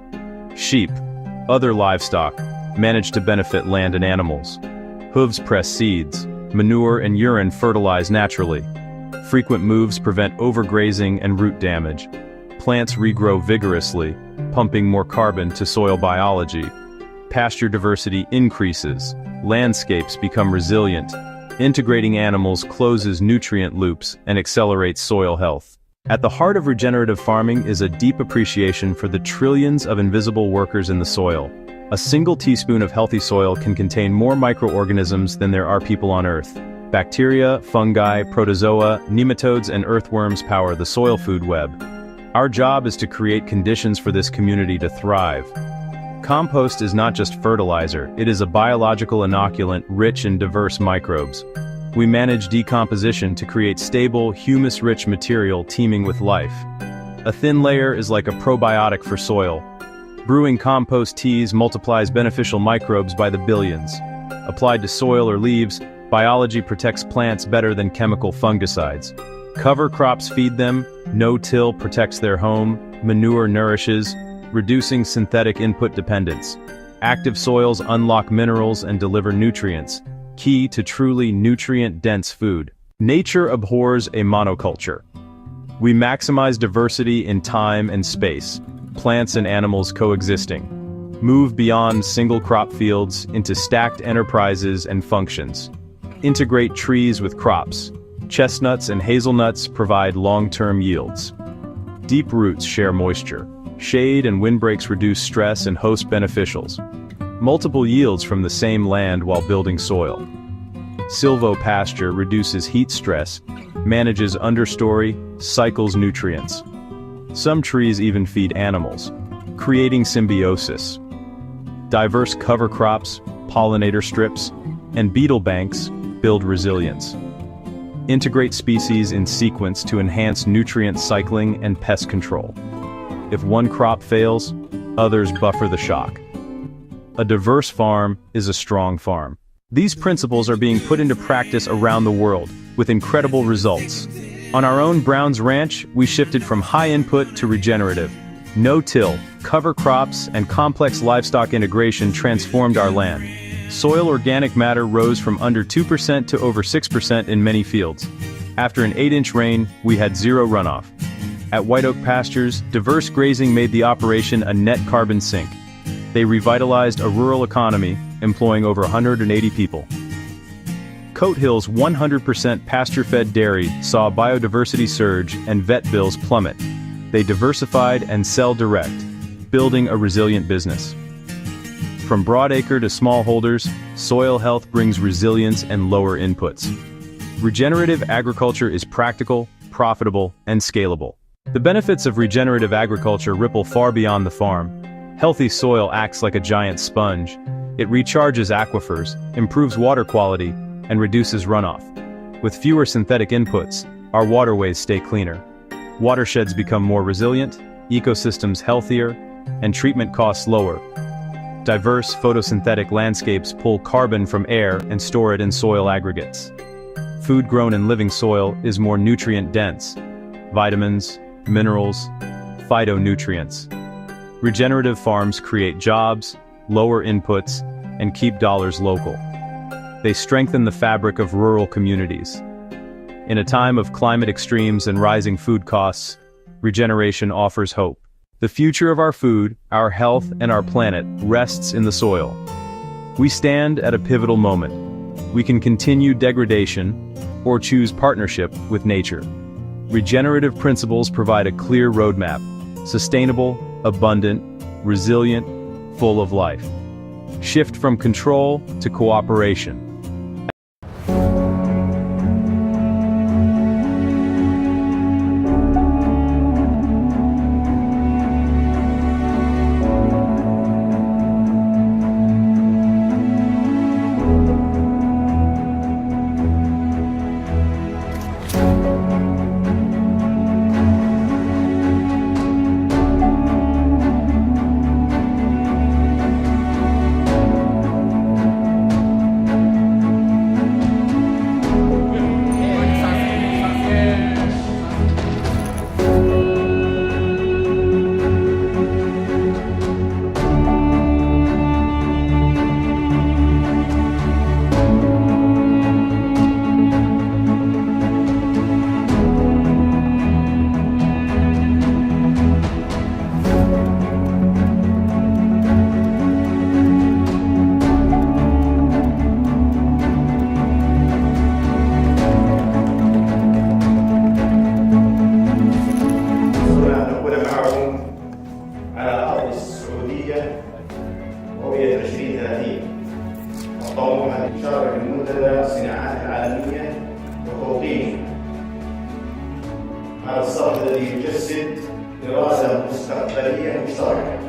sheep, other livestock manage to benefit land and animals. Hooves press seeds, manure and urine fertilize naturally. Frequent moves prevent overgrazing and root damage. Plants regrow vigorously, pumping more carbon to soil biology. Pasture diversity increases, landscapes become resilient. Integrating animals closes nutrient loops and accelerates soil health. At the heart of regenerative farming is a deep appreciation for the trillions of invisible workers in the soil. A single teaspoon of healthy soil can contain more microorganisms than there are people on Earth. Bacteria, fungi, protozoa, nematodes, and earthworms power the soil food web. Our job is to create conditions for this community to thrive. Compost is not just fertilizer, it is a biological inoculant rich in diverse microbes. We manage decomposition to create stable, humus-rich material teeming with life. A thin layer is like a probiotic for soil. Brewing compost teas multiplies beneficial microbes by the billions. Applied to soil or leaves, biology protects plants better than chemical fungicides. Cover crops feed them, no-till protects their home, manure nourishes, reducing synthetic input dependence. Active soils unlock minerals and deliver nutrients, key to truly nutrient-dense food. Nature abhors a monoculture. We maximize diversity in time and space, plants and animals coexisting. Move beyond single crop fields into stacked enterprises and functions. Integrate trees with crops. Chestnuts and hazelnuts provide long-term yields. Deep roots share moisture. Shade and windbreaks reduce stress and host beneficials. Multiple yields from the same land while building soil. Silvopasture reduces heat stress, manages understory, cycles nutrients. Some trees even feed animals, creating symbiosis. Diverse cover crops, pollinator strips, and beetle banks build resilience. Integrate species in sequence to enhance nutrient cycling and pest control. If one crop fails, others buffer the shock. A diverse farm is a strong farm. These principles are being put into practice around the world, with incredible results. On our own Brown's Ranch, we shifted from high input to regenerative. No-till, cover crops, and complex livestock integration transformed our land. Soil organic matter rose from under 2% to over 6% in many fields. After an 8-inch rain, we had zero runoff. At White Oak Pastures, diverse grazing made the operation a net carbon sink. They revitalized a rural economy, employing over 180 people. Coat Hill's 100% pasture-fed dairy saw biodiversity surge and vet bills plummet. They diversified and sell direct, building a resilient business. From broadacre to smallholders, soil health brings resilience and lower inputs. Regenerative agriculture is practical, profitable, and scalable. The benefits of regenerative agriculture ripple far beyond the farm. Healthy soil acts like a giant sponge. It recharges aquifers, improves water quality, and reduces runoff. With fewer synthetic inputs, our waterways stay cleaner. Watersheds become more resilient, ecosystems healthier, and treatment costs lower. Diverse photosynthetic landscapes pull carbon from air and store it in soil aggregates. Food grown in living soil is more nutrient-dense. Vitamins, minerals, phytonutrients. Regenerative farms create jobs, lower inputs, and keep dollars local. They strengthen the fabric of rural communities. In a time of climate extremes and rising food costs, regeneration offers hope. The future of our food, our health, and our planet rests in the soil. We stand at a pivotal moment. We can continue degradation or choose partnership with nature. Regenerative principles provide a clear roadmap: sustainable, abundant, resilient, full of life. Shift from control to cooperation. رؤية 2030 وطموحا لإشارة لمنتدى الصناعات العالمية وتوطين هذا الصرح الذي يجسد إرادة مستقبلية مشتركة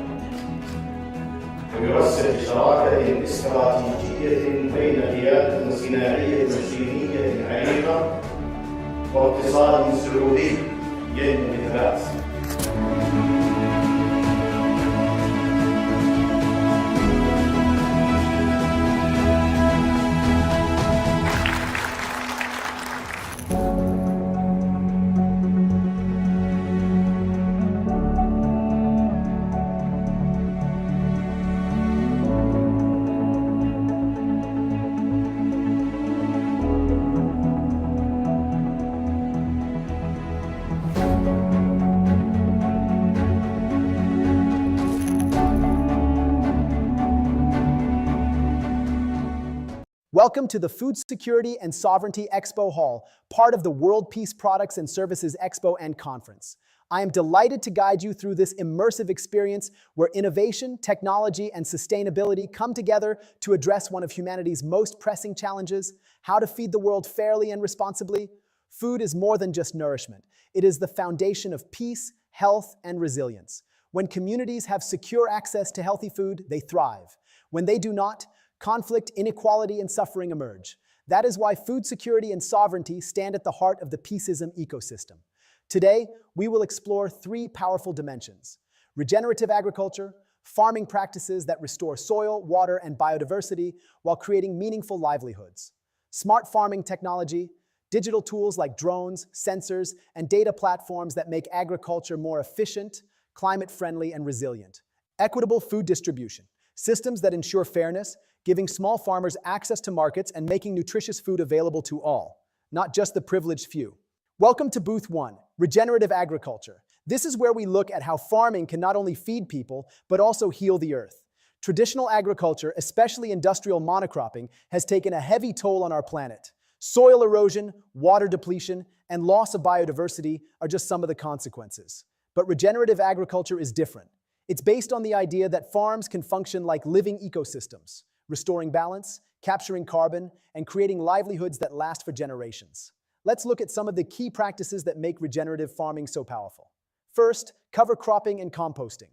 ويرسل شراكة استراتيجية بين قيادة صناعية صينية عريقة واقتصاد سعودي ينمو بثلاث. Welcome to the Food Security and Sovereignty Expo Hall, part of the World Peace Products and Services Expo and Conference. I am delighted to guide you through this immersive experience where innovation, technology, and sustainability come together to address one of humanity's most pressing challenges: how to feed the world fairly and responsibly. Food is more than just nourishment. It is the foundation of peace, health, and resilience. When communities have secure access to healthy food, they thrive. When they do not, conflict, inequality, and suffering emerge. That is why food security and sovereignty stand at the heart of the peaceism ecosystem. Today, we will explore three powerful dimensions: regenerative agriculture, farming practices that restore soil, water, and biodiversity while creating meaningful livelihoods; smart farming technology, digital tools like drones, sensors, and data platforms that make agriculture more efficient, climate-friendly, and resilient; equitable food distribution, systems that ensure fairness, giving small farmers access to markets and making nutritious food available to all, not just the privileged few. Welcome to Booth 1, Regenerative Agriculture. This is where we look at how farming can not only feed people, but also heal the earth. Traditional agriculture, especially industrial monocropping, has taken a heavy toll on our planet. Soil erosion, water depletion, and loss of biodiversity are just some of the consequences. But regenerative agriculture is different. It's based on the idea that farms can function like living ecosystems, restoring balance, capturing carbon, and creating livelihoods that last for generations. Let's look at some of the key practices that make regenerative farming so powerful. First, cover cropping and composting.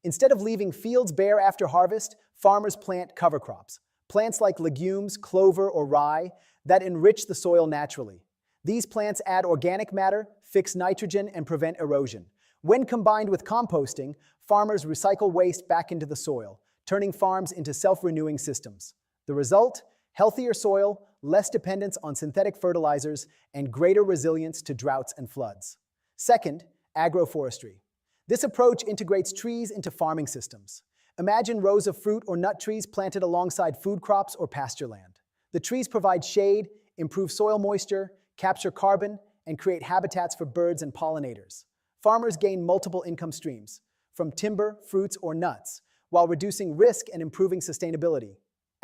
Instead of leaving fields bare after harvest, farmers plant cover crops, plants like legumes, clover, or rye, that enrich the soil naturally. These plants add organic matter, fix nitrogen, and prevent erosion. When combined with composting, farmers recycle waste back into the soil, turning farms into self-renewing systems. The result? Healthier soil, less dependence on synthetic fertilizers, and greater resilience to droughts and floods. Second, agroforestry. This approach integrates trees into farming systems. Imagine rows of fruit or nut trees planted alongside food crops or pasture land. The trees provide shade, improve soil moisture, capture carbon, and create habitats for birds and pollinators. Farmers gain multiple income streams, from timber, fruits, or nuts, while reducing risk and improving sustainability.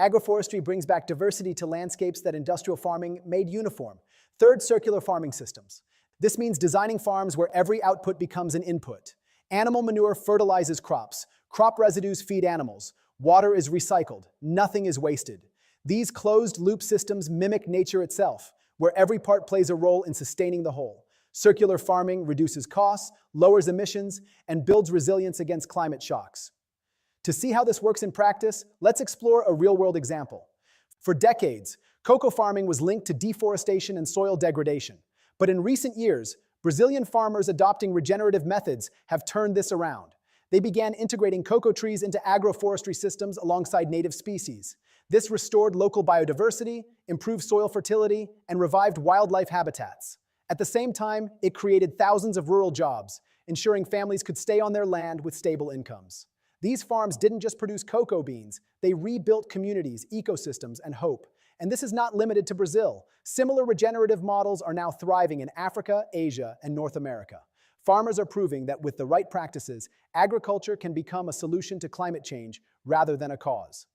Agroforestry brings back diversity to landscapes that industrial farming made uniform. Third, circular farming systems. This means designing farms where every output becomes an input. Animal manure fertilizes crops. Crop residues feed animals. Water is recycled. Nothing is wasted. These closed-loop systems mimic nature itself, where every part plays a role in sustaining the whole. Circular farming reduces costs, lowers emissions, and builds resilience against climate shocks. To see how this works in practice, let's explore a real-world example. For decades, cocoa farming was linked to deforestation and soil degradation. But in recent years, Brazilian farmers adopting regenerative methods have turned this around. They began integrating cocoa trees into agroforestry systems alongside native species. This restored local biodiversity, improved soil fertility, and revived wildlife habitats. At the same time, it created thousands of rural jobs, ensuring families could stay on their land with stable incomes. These farms didn't just produce cocoa beans, they rebuilt communities, ecosystems, and hope. And this is not limited to Brazil. Similar regenerative models are now thriving in Africa, Asia, and North America. Farmers are proving that with the right practices, agriculture can become a solution to climate change rather than a cause.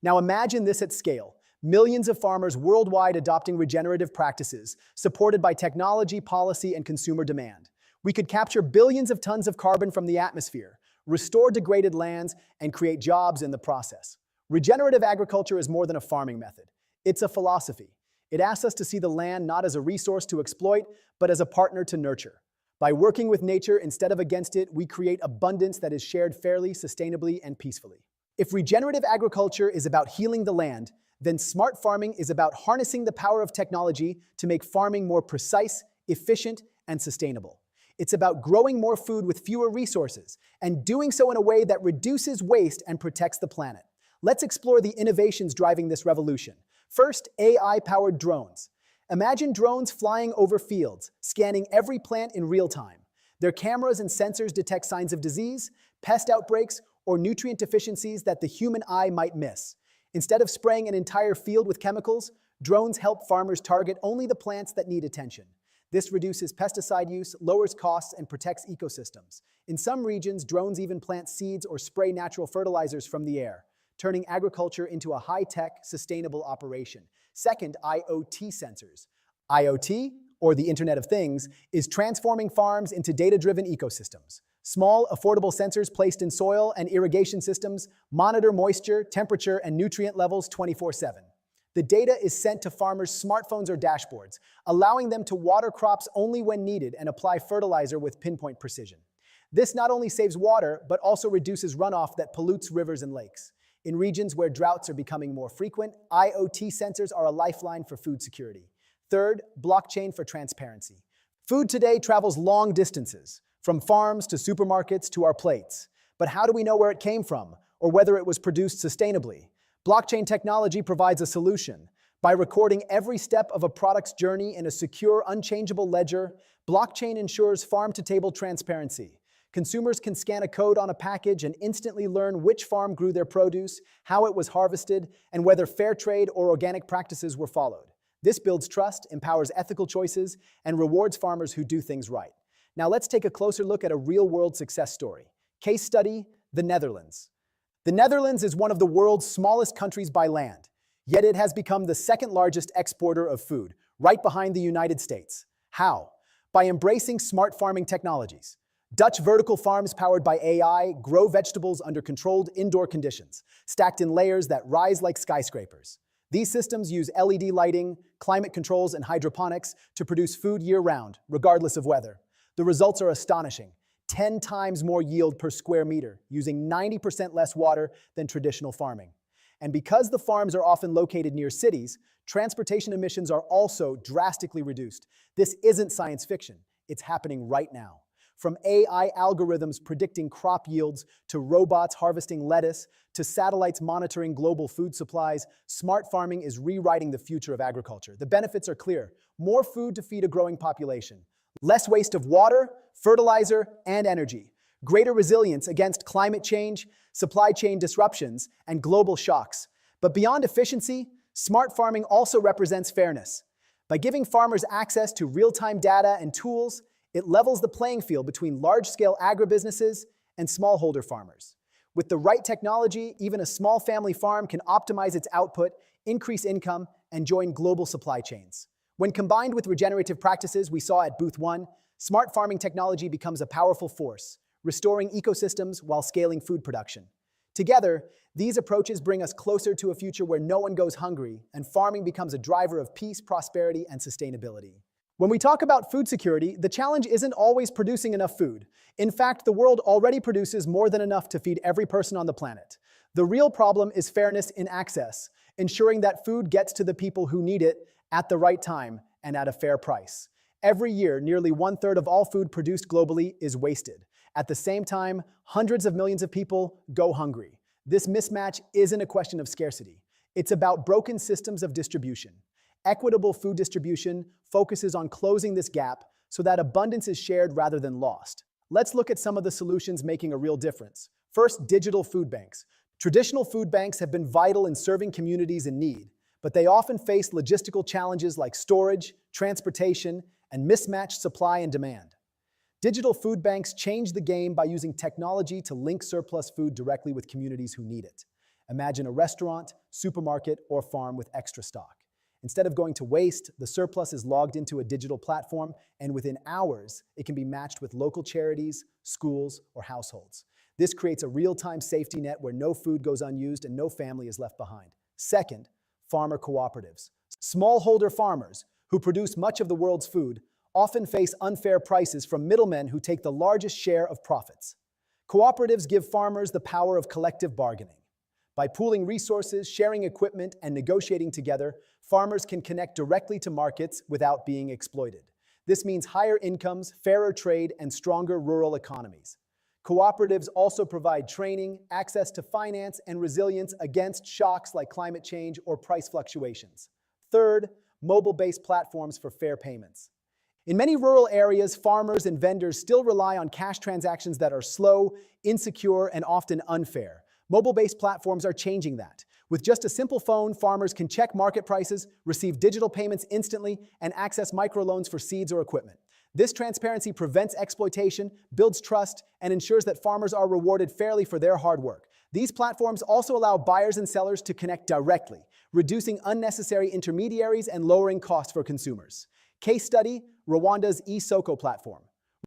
Now imagine this at scale. Millions of farmers worldwide adopting regenerative practices, supported by technology, policy, and consumer demand. We could capture billions of tons of carbon from the atmosphere, restore degraded lands, and create jobs in the process. Regenerative agriculture is more than a farming method. It's a philosophy. It asks us to see the land not as a resource to exploit, but as a partner to nurture. By working with nature instead of against it, we create abundance that is shared fairly, sustainably, and peacefully. If regenerative agriculture is about healing the land, then smart farming is about harnessing the power of technology to make farming more precise, efficient, and sustainable. It's about growing more food with fewer resources, and doing so in a way that reduces waste and protects the planet. Let's explore the innovations driving this revolution. First, AI-powered drones. Imagine drones flying over fields, scanning every plant in real time. Their cameras and sensors detect signs of disease, pest outbreaks, or nutrient deficiencies that the human eye might miss. Instead of spraying an entire field with chemicals, drones help farmers target only the plants that need attention. This reduces pesticide use, lowers costs, and protects ecosystems. In some regions, drones even plant seeds or spray natural fertilizers from the air. turning agriculture into a high-tech, sustainable operation. Second, IoT sensors. IoT, or the Internet of Things, is transforming farms into data-driven ecosystems. Small, affordable sensors placed in soil and irrigation systems monitor moisture, temperature, and nutrient levels 24/7. The data is sent to farmers' smartphones or dashboards, allowing them to water crops only when needed and apply fertilizer with pinpoint precision. This not only saves water, but also reduces runoff that pollutes rivers and lakes. In regions where droughts are becoming more frequent, IoT sensors are a lifeline for food security. Third, blockchain for transparency. Food today travels long distances, from farms to supermarkets to our plates. But how do we know where it came from, or whether it was produced sustainably? Blockchain technology provides a solution. By recording every step of a product's journey in a secure, unchangeable ledger, blockchain ensures farm-to-table transparency. Consumers can scan a code on a package and instantly learn which farm grew their produce, how it was harvested, and whether fair trade or organic practices were followed. This builds trust, empowers ethical choices, and rewards farmers who do things right. Now let's take a closer look at a real-world success story. Case study, the Netherlands. The Netherlands is one of the world's smallest countries by land, yet it has become the second largest exporter of food, right behind the United States. How? By embracing smart farming technologies. Dutch vertical farms powered by AI grow vegetables under controlled indoor conditions, stacked in layers that rise like skyscrapers. These systems use LED lighting, climate controls, and hydroponics to produce food year-round, regardless of weather. The results are astonishing. 10 times more yield per square meter, using 90% less water than traditional farming. And because the farms are often located near cities, transportation emissions are also drastically reduced. This isn't science fiction. It's happening right now. From AI algorithms predicting crop yields, to robots harvesting lettuce, to satellites monitoring global food supplies, smart farming is rewriting the future of agriculture. The benefits are clear. More food to feed a growing population. Less waste of water, fertilizer, and energy. Greater resilience against climate change, supply chain disruptions, and global shocks. But beyond efficiency, smart farming also represents fairness. By giving farmers access to real-time data and tools, it levels the playing field between large-scale agribusinesses and smallholder farmers. With the right technology, even a small family farm can optimize its output, increase income, and join global supply chains. When combined with regenerative practices we saw at Booth 1, smart farming technology becomes a powerful force, restoring ecosystems while scaling food production. Together, these approaches bring us closer to a future where no one goes hungry and farming becomes a driver of peace, prosperity, and sustainability. When we talk about food security, the challenge isn't always producing enough food. In fact, the world already produces more than enough to feed every person on the planet. The real problem is fairness in access, ensuring that food gets to the people who need it at the right time and at a fair price. Every year, nearly 1/3 of all food produced globally is wasted. At the same time, hundreds of millions of people go hungry. This mismatch isn't a question of scarcity. It's about broken systems of distribution. Equitable food distribution focuses on closing this gap so that abundance is shared rather than lost. Let's look at some of the solutions making a real difference. First, digital food banks. Traditional food banks have been vital in serving communities in need, but they often face logistical challenges like storage, transportation, and mismatched supply and demand. Digital food banks change the game by using technology to link surplus food directly with communities who need it. Imagine a restaurant, supermarket, or farm with extra stock. Instead of going to waste, the surplus is logged into a digital platform, and within hours, it can be matched with local charities, schools, or households. This creates a real-time safety net where no food goes unused and no family is left behind. Second, farmer cooperatives. Smallholder farmers, who produce much of the world's food, often face unfair prices from middlemen who take the largest share of profits. Cooperatives give farmers the power of collective bargaining. By pooling resources, sharing equipment, and negotiating together, farmers can connect directly to markets without being exploited. This means higher incomes, fairer trade, and stronger rural economies. Cooperatives also provide training, access to finance, and resilience against shocks like climate change or price fluctuations. Third, mobile-based platforms for fair payments. In many rural areas, farmers and vendors still rely on cash transactions that are slow, insecure, and often unfair. Mobile-based platforms are changing that. With just a simple phone, farmers can check market prices, receive digital payments instantly, and access microloans for seeds or equipment. This transparency prevents exploitation, builds trust, and ensures that farmers are rewarded fairly for their hard work. These platforms also allow buyers and sellers to connect directly, reducing unnecessary intermediaries and lowering costs for consumers. Case study, Rwanda's eSoko platform.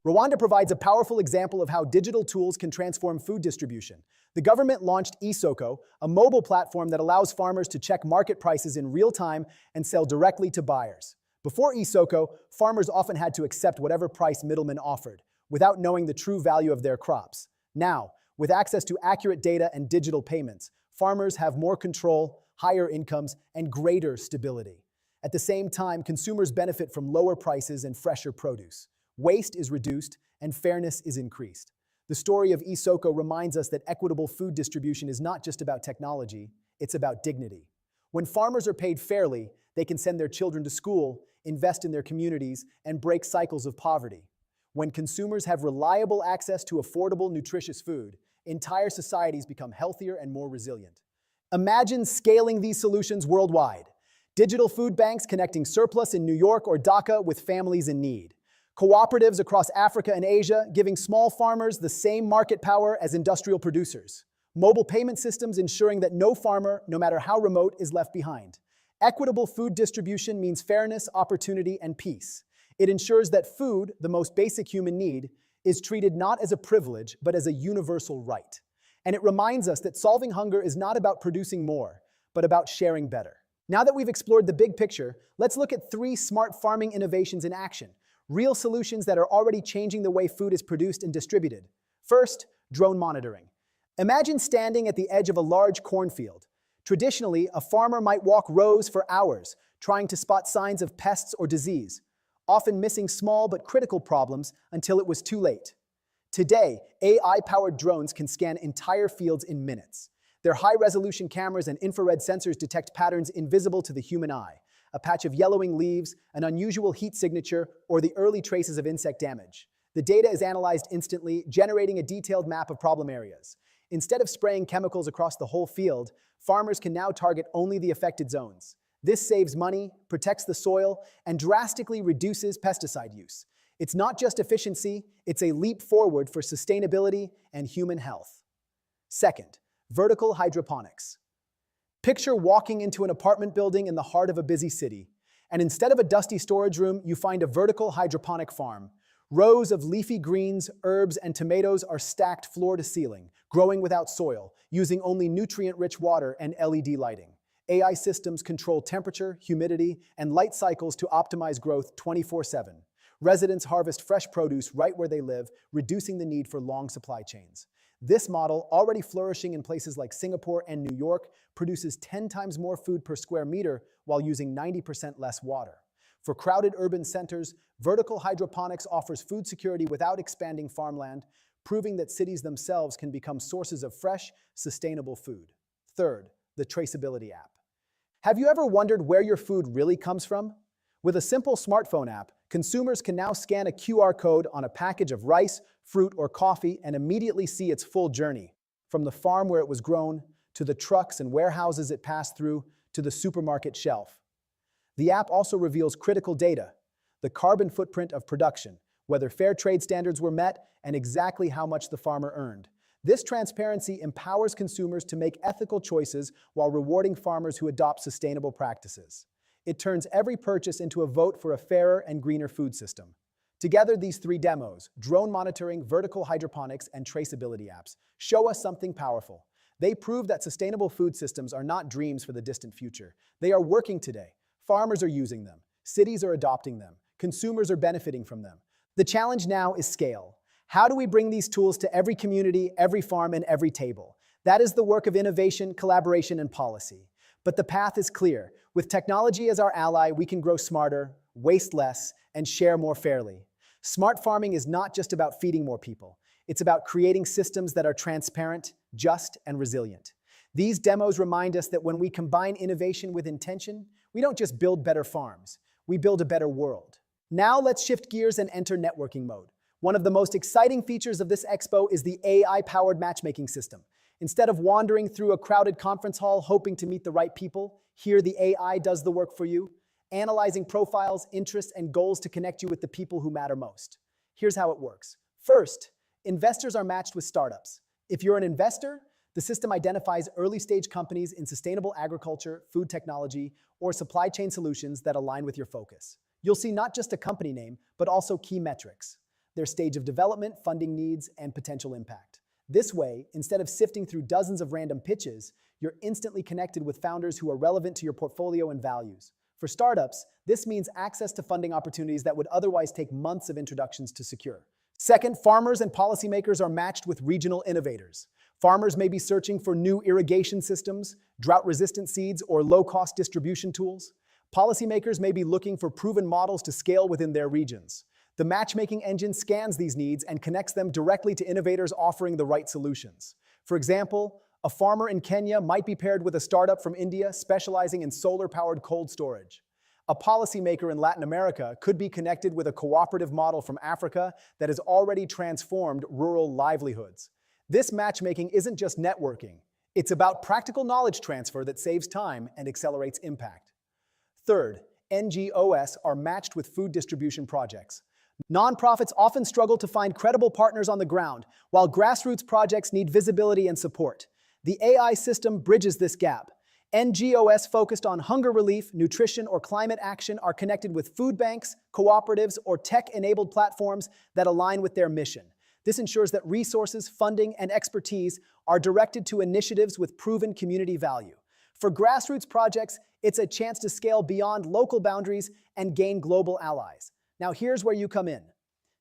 Rwanda provides a powerful example of how digital tools can transform food distribution. The government launched eSoko, a mobile platform that allows farmers to check market prices in real time and sell directly to buyers. Before eSoko, farmers often had to accept whatever price middlemen offered, without knowing the true value of their crops. Now, with access to accurate data and digital payments, farmers have more control, higher incomes, and greater stability. At the same time, consumers benefit from lower prices and fresher produce. Waste is reduced, and fairness is increased. The story of eSoko reminds us that equitable food distribution is not just about technology, it's about dignity. When farmers are paid fairly, they can send their children to school, invest in their communities, and break cycles of poverty. When consumers have reliable access to affordable, nutritious food, entire societies become healthier and more resilient. Imagine scaling these solutions worldwide. Digital food banks connecting surplus in New York or Dhaka with families in need. Cooperatives across Africa and Asia giving small farmers the same market power as industrial producers. Mobile payment systems ensuring that no farmer, no matter how remote, is left behind. Equitable food distribution means fairness, opportunity, and peace. It ensures that food, the most basic human need, is treated not as a privilege, but as a universal right. And it reminds us that solving hunger is not about producing more, but about sharing better. Now that we've explored the big picture, let's look at 3 smart farming innovations in action. Real solutions that are already changing the way food is produced and distributed. First, drone monitoring. Imagine standing at the edge of a large cornfield. Traditionally, a farmer might walk rows for hours, trying to spot signs of pests or disease, often missing small but critical problems until it was too late. Today, AI-powered drones can scan entire fields in minutes. Their high-resolution cameras and infrared sensors detect patterns invisible to the human eye, a patch of yellowing leaves, an unusual heat signature, or the early traces of insect damage. The data is analyzed instantly, generating a detailed map of problem areas. Instead of spraying chemicals across the whole field, farmers can now target only the affected zones. This saves money, protects the soil, and drastically reduces pesticide use. It's not just efficiency, it's a leap forward for sustainability and human health. Second, vertical hydroponics. Picture walking into an apartment building in the heart of a busy city, and instead of a dusty storage room, you find a vertical hydroponic farm. Rows of leafy greens, herbs, and tomatoes are stacked floor to ceiling, growing without soil, using only nutrient-rich water and LED lighting. AI systems control temperature, humidity, and light cycles to optimize growth 24/7. Residents harvest fresh produce right where they live, reducing the need for long supply chains. This model, already flourishing in places like Singapore and New York, produces 10 times more food per square meter while using 90% less water. For crowded urban centers, vertical hydroponics offers food security without expanding farmland, proving that cities themselves can become sources of fresh, sustainable food. Third, the traceability app. Have you ever wondered where your food really comes from? With a simple smartphone app, consumers can now scan a QR code on a package of rice, fruit, or coffee and immediately see its full journey, from the farm where it was grown, to the trucks and warehouses it passed through, to the supermarket shelf. The app also reveals critical data, the carbon footprint of production, whether fair trade standards were met, and exactly how much the farmer earned. This transparency empowers consumers to make ethical choices while rewarding farmers who adopt sustainable practices. It turns every purchase into a vote for a fairer and greener food system. Together, these 3 demos, drone monitoring, vertical hydroponics, and traceability apps, show us something powerful. They prove that sustainable food systems are not dreams for the distant future. They are working today. Farmers are using them. Cities are adopting them. Consumers are benefiting from them. The challenge now is scale. How do we bring these tools to every community, every farm, and every table? That is the work of innovation, collaboration, and policy. But the path is clear. With technology as our ally, we can grow smarter, waste less, and share more fairly. Smart farming is not just about feeding more people. It's about creating systems that are transparent, just, and resilient. These demos remind us that when we combine innovation with intention, we don't just build better farms, we build a better world. Now let's shift gears and enter networking mode. One of the most exciting features of this expo is the AI-powered matchmaking system. Instead of wandering through a crowded conference hall hoping to meet the right people, here the AI does the work for you, analyzing profiles, interests, and goals to connect you with the people who matter most. Here's how it works. First, investors are matched with startups. If you're an investor, The system identifies early-stage companies in sustainable agriculture, food technology, or supply chain solutions that align with your focus. You'll see not just a company name, but also key metrics, their stage of development, funding needs, and potential impact. This way, instead of sifting through dozens of random pitches, you're instantly connected with founders who are relevant to your portfolio and values. For startups, this means access to funding opportunities that would otherwise take months of introductions to secure. Second, farmers and policymakers are matched with regional innovators. Farmers may be searching for new irrigation systems, drought-resistant seeds, or low-cost distribution tools. Policymakers may be looking for proven models to scale within their regions. The matchmaking engine scans these needs and connects them directly to innovators offering the right solutions. For example, a farmer in Kenya might be paired with a startup from India specializing in solar-powered cold storage. A policymaker in Latin America could be connected with a cooperative model from Africa that has already transformed rural livelihoods. This matchmaking isn't just networking. It's about practical knowledge transfer that saves time and accelerates impact. Third, NGOs are matched with food distribution projects. Nonprofits often struggle to find credible partners on the ground, while grassroots projects need visibility and support. The AI system bridges this gap. NGOs focused on hunger relief, nutrition, or climate action are connected with food banks, cooperatives, or tech-enabled platforms that align with their mission. This ensures that resources, funding, and expertise are directed to initiatives with proven community value. For grassroots projects, it's a chance to scale beyond local boundaries and gain global allies. Now here's where you come in.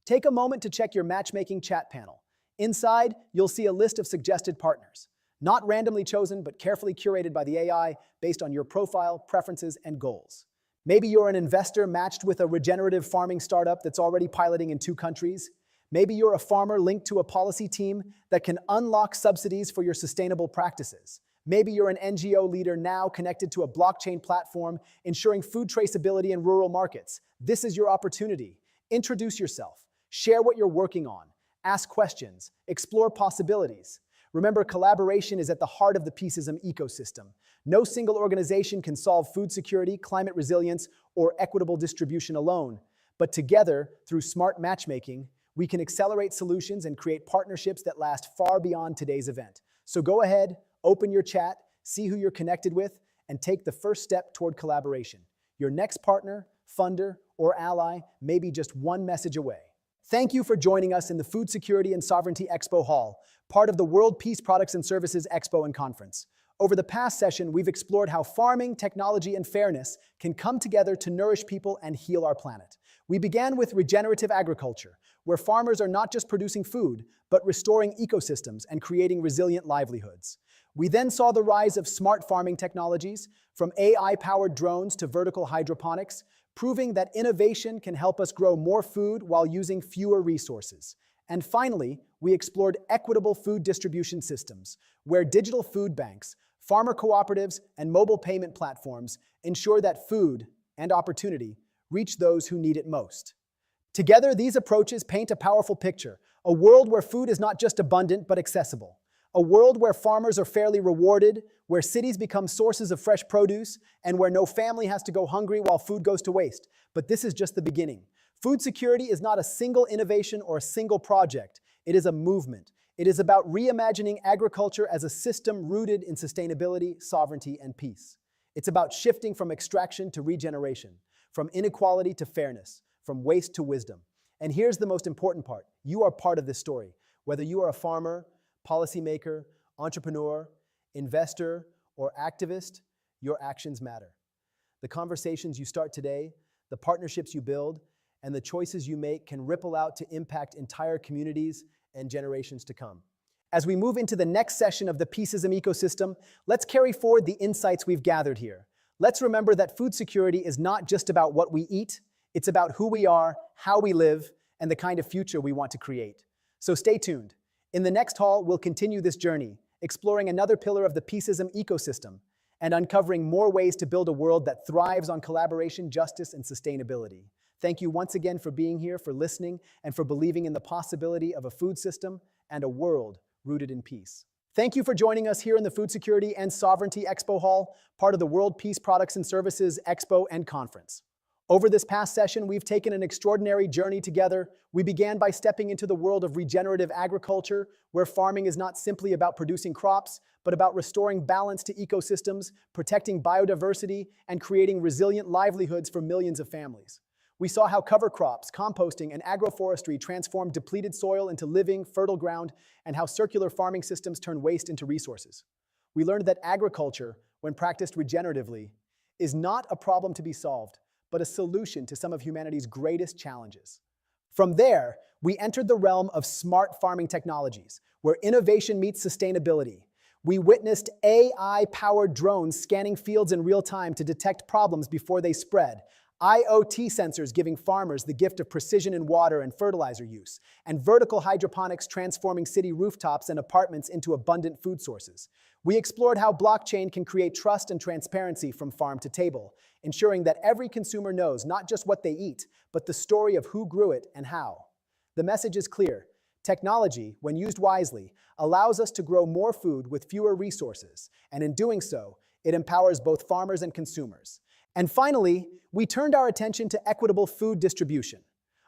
Take a moment to check your matchmaking chat panel. Inside, you'll see a list of suggested partners. Not randomly chosen, but carefully curated by the AI based on your profile, preferences, and goals. Maybe you're an investor matched with a regenerative farming startup that's already piloting in 2 countries. Maybe you're a farmer linked to a policy team that can unlock subsidies for your sustainable practices. Maybe you're an NGO leader now connected to a blockchain platform ensuring food traceability in rural markets. This is your opportunity. Introduce yourself. Share what you're working on. Ask questions. Explore possibilities. Remember, collaboration is at the heart of the Peaceism ecosystem. No single organization can solve food security, climate resilience, or equitable distribution alone. But together, through smart matchmaking, we can accelerate solutions and create partnerships that last far beyond today's event. So go ahead, open your chat, see who you're connected with, and take the first step toward collaboration. Your next partner, funder, or ally may be just one message away. Thank you for joining us in the Food Security and Sovereignty Expo Hall, part of the World Peace Products and Services Expo and Conference. Over the past session, we've explored how farming, technology, and fairness can come together to nourish people and heal our planet. We began with regenerative agriculture, where farmers are not just producing food, but restoring ecosystems and creating resilient livelihoods. We then saw the rise of smart farming technologies, from AI-powered drones to vertical hydroponics, proving that innovation can help us grow more food while using fewer resources. And finally, we explored equitable food distribution systems, where digital food banks, farmer cooperatives, and mobile payment platforms ensure that food and opportunity reach those who need it most. Together, these approaches paint a powerful picture, a world where food is not just abundant but accessible. A world where farmers are fairly rewarded, where cities become sources of fresh produce, and where no family has to go hungry while food goes to waste. But this is just the beginning. Food security is not a single innovation or a single project. It is a movement. It is about reimagining agriculture as a system rooted in sustainability, sovereignty, and peace. It's about shifting from extraction to regeneration, from inequality to fairness, from waste to wisdom. And here's the most important part. You are part of this story. Whether you are a farmer, policymaker, entrepreneur, investor, or activist, your actions matter. The conversations you start today, the partnerships you build, and the choices you make can ripple out to impact entire communities and generations to come. As we move into the next session of the Peaceism ecosystem, let's carry forward the insights we've gathered here. Let's remember that food security is not just about what we eat, it's about who we are, how we live, and the kind of future we want to create. So stay tuned. In the next hall, we'll continue this journey, exploring another pillar of the Peaceism ecosystem and uncovering more ways to build a world that thrives on collaboration, justice, and sustainability. Thank you once again for being here, for listening, and for believing in the possibility of a food system and a world rooted in peace. Thank you for joining us here in the Food Security and Sovereignty Expo Hall, part of the World Peace Products and Services Expo and Conference. Over this past session, we've taken an extraordinary journey together. We began by stepping into the world of regenerative agriculture, where farming is not simply about producing crops, but about restoring balance to ecosystems, protecting biodiversity, and creating resilient livelihoods for millions of families. We saw how cover crops, composting, and agroforestry transform depleted soil into living, fertile ground, and how circular farming systems turn waste into resources. We learned that agriculture, when practiced regeneratively, is not a problem to be solved, but a solution to some of humanity's greatest challenges. From there, we entered the realm of smart farming technologies, where innovation meets sustainability. We witnessed AI-powered drones scanning fields in real time to detect problems before they spread, IoT sensors giving farmers the gift of precision in water and fertilizer use, and vertical hydroponics transforming city rooftops and apartments into abundant food sources. We explored how blockchain can create trust and transparency from farm to table, ensuring that every consumer knows not just what they eat, but the story of who grew it and how. The message is clear. Technology, when used wisely, allows us to grow more food with fewer resources, and in doing so, it empowers both farmers and consumers. And finally, we turned our attention to equitable food distribution,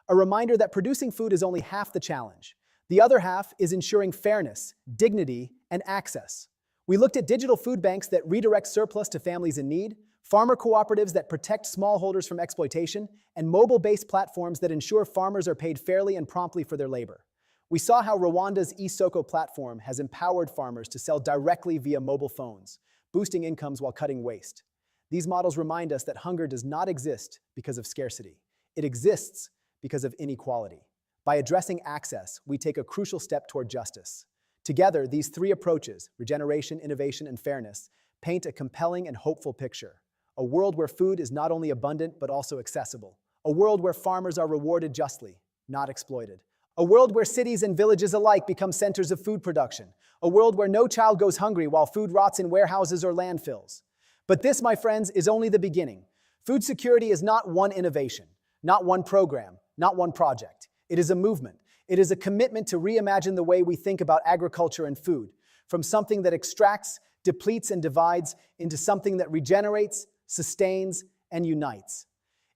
a reminder that producing food is only half the challenge. The other half is ensuring fairness, dignity, and access. We looked at digital food banks that redirect surplus to families in need, farmer cooperatives that protect smallholders from exploitation, and mobile-based platforms that ensure farmers are paid fairly and promptly for their labor. We saw how Rwanda's eSoko platform has empowered farmers to sell directly via mobile phones, boosting incomes while cutting waste. These models remind us that hunger does not exist because of scarcity. It exists because of inequality. By addressing access, we take a crucial step toward justice. Together, these three approaches, regeneration, innovation, and fairness, paint a compelling and hopeful picture. A world where food is not only abundant, but also accessible. A world where farmers are rewarded justly, not exploited. A world where cities and villages alike become centers of food production. A world where no child goes hungry while food rots in warehouses or landfills. But this, my friends, is only the beginning. Food security is not one innovation, not one program, not one project. It is a movement. It is a commitment to reimagine the way we think about agriculture and food, from something that extracts, depletes, and divides into something that regenerates, sustains, and unites.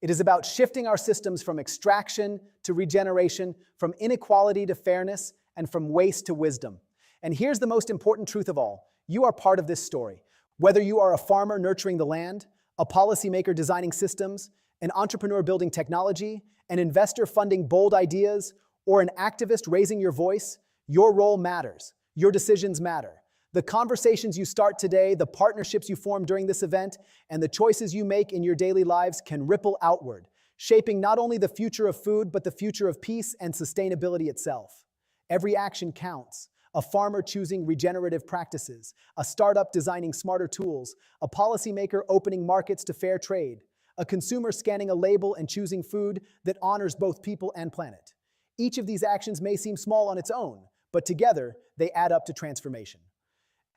It is about shifting our systems from extraction to regeneration, from inequality to fairness, and from waste to wisdom. And here's the most important truth of all. You are part of this story. Whether you are a farmer nurturing the land, a policymaker designing systems, an entrepreneur building technology, an investor funding bold ideas, or an activist raising your voice, your role matters. Your decisions matter. The conversations you start today, the partnerships you form during this event, and the choices you make in your daily lives can ripple outward, shaping not only the future of food, but the future of peace and sustainability itself. Every action counts. A farmer choosing regenerative practices, a startup designing smarter tools, a policymaker opening markets to fair trade, a consumer scanning a label and choosing food that honors both people and planet. Each of these actions may seem small on its own, but together they add up to transformation.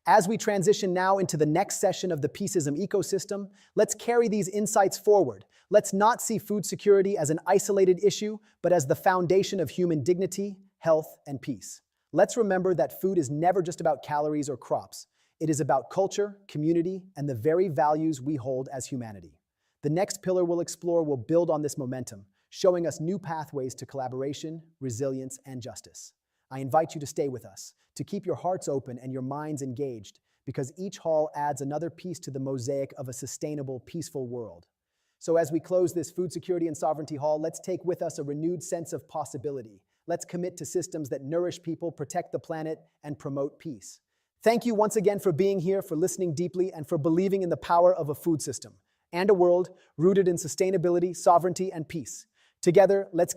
As we transition now into the next session of the Peaceism ecosystem, let's carry these insights forward. Let's not see food security as an isolated issue, but as the foundation of human dignity, health, and peace. Let's remember that food is never just about calories or crops. It is about culture, community, and the very values we hold as humanity. The next pillar we'll explore will build on this momentum, showing us new pathways to collaboration, resilience, and justice. I invite you to stay with us, to keep your hearts open and your minds engaged, because each hall adds another piece to the mosaic of a sustainable, peaceful world. So as we close this Food Security and Sovereignty Hall, let's take with us a renewed sense of possibility. Let's commit to systems that nourish people, protect the planet, and promote peace. Thank you once again for being here, for listening deeply, and for believing in the power of a food system and a world rooted in sustainability, sovereignty, and peace. Together, let's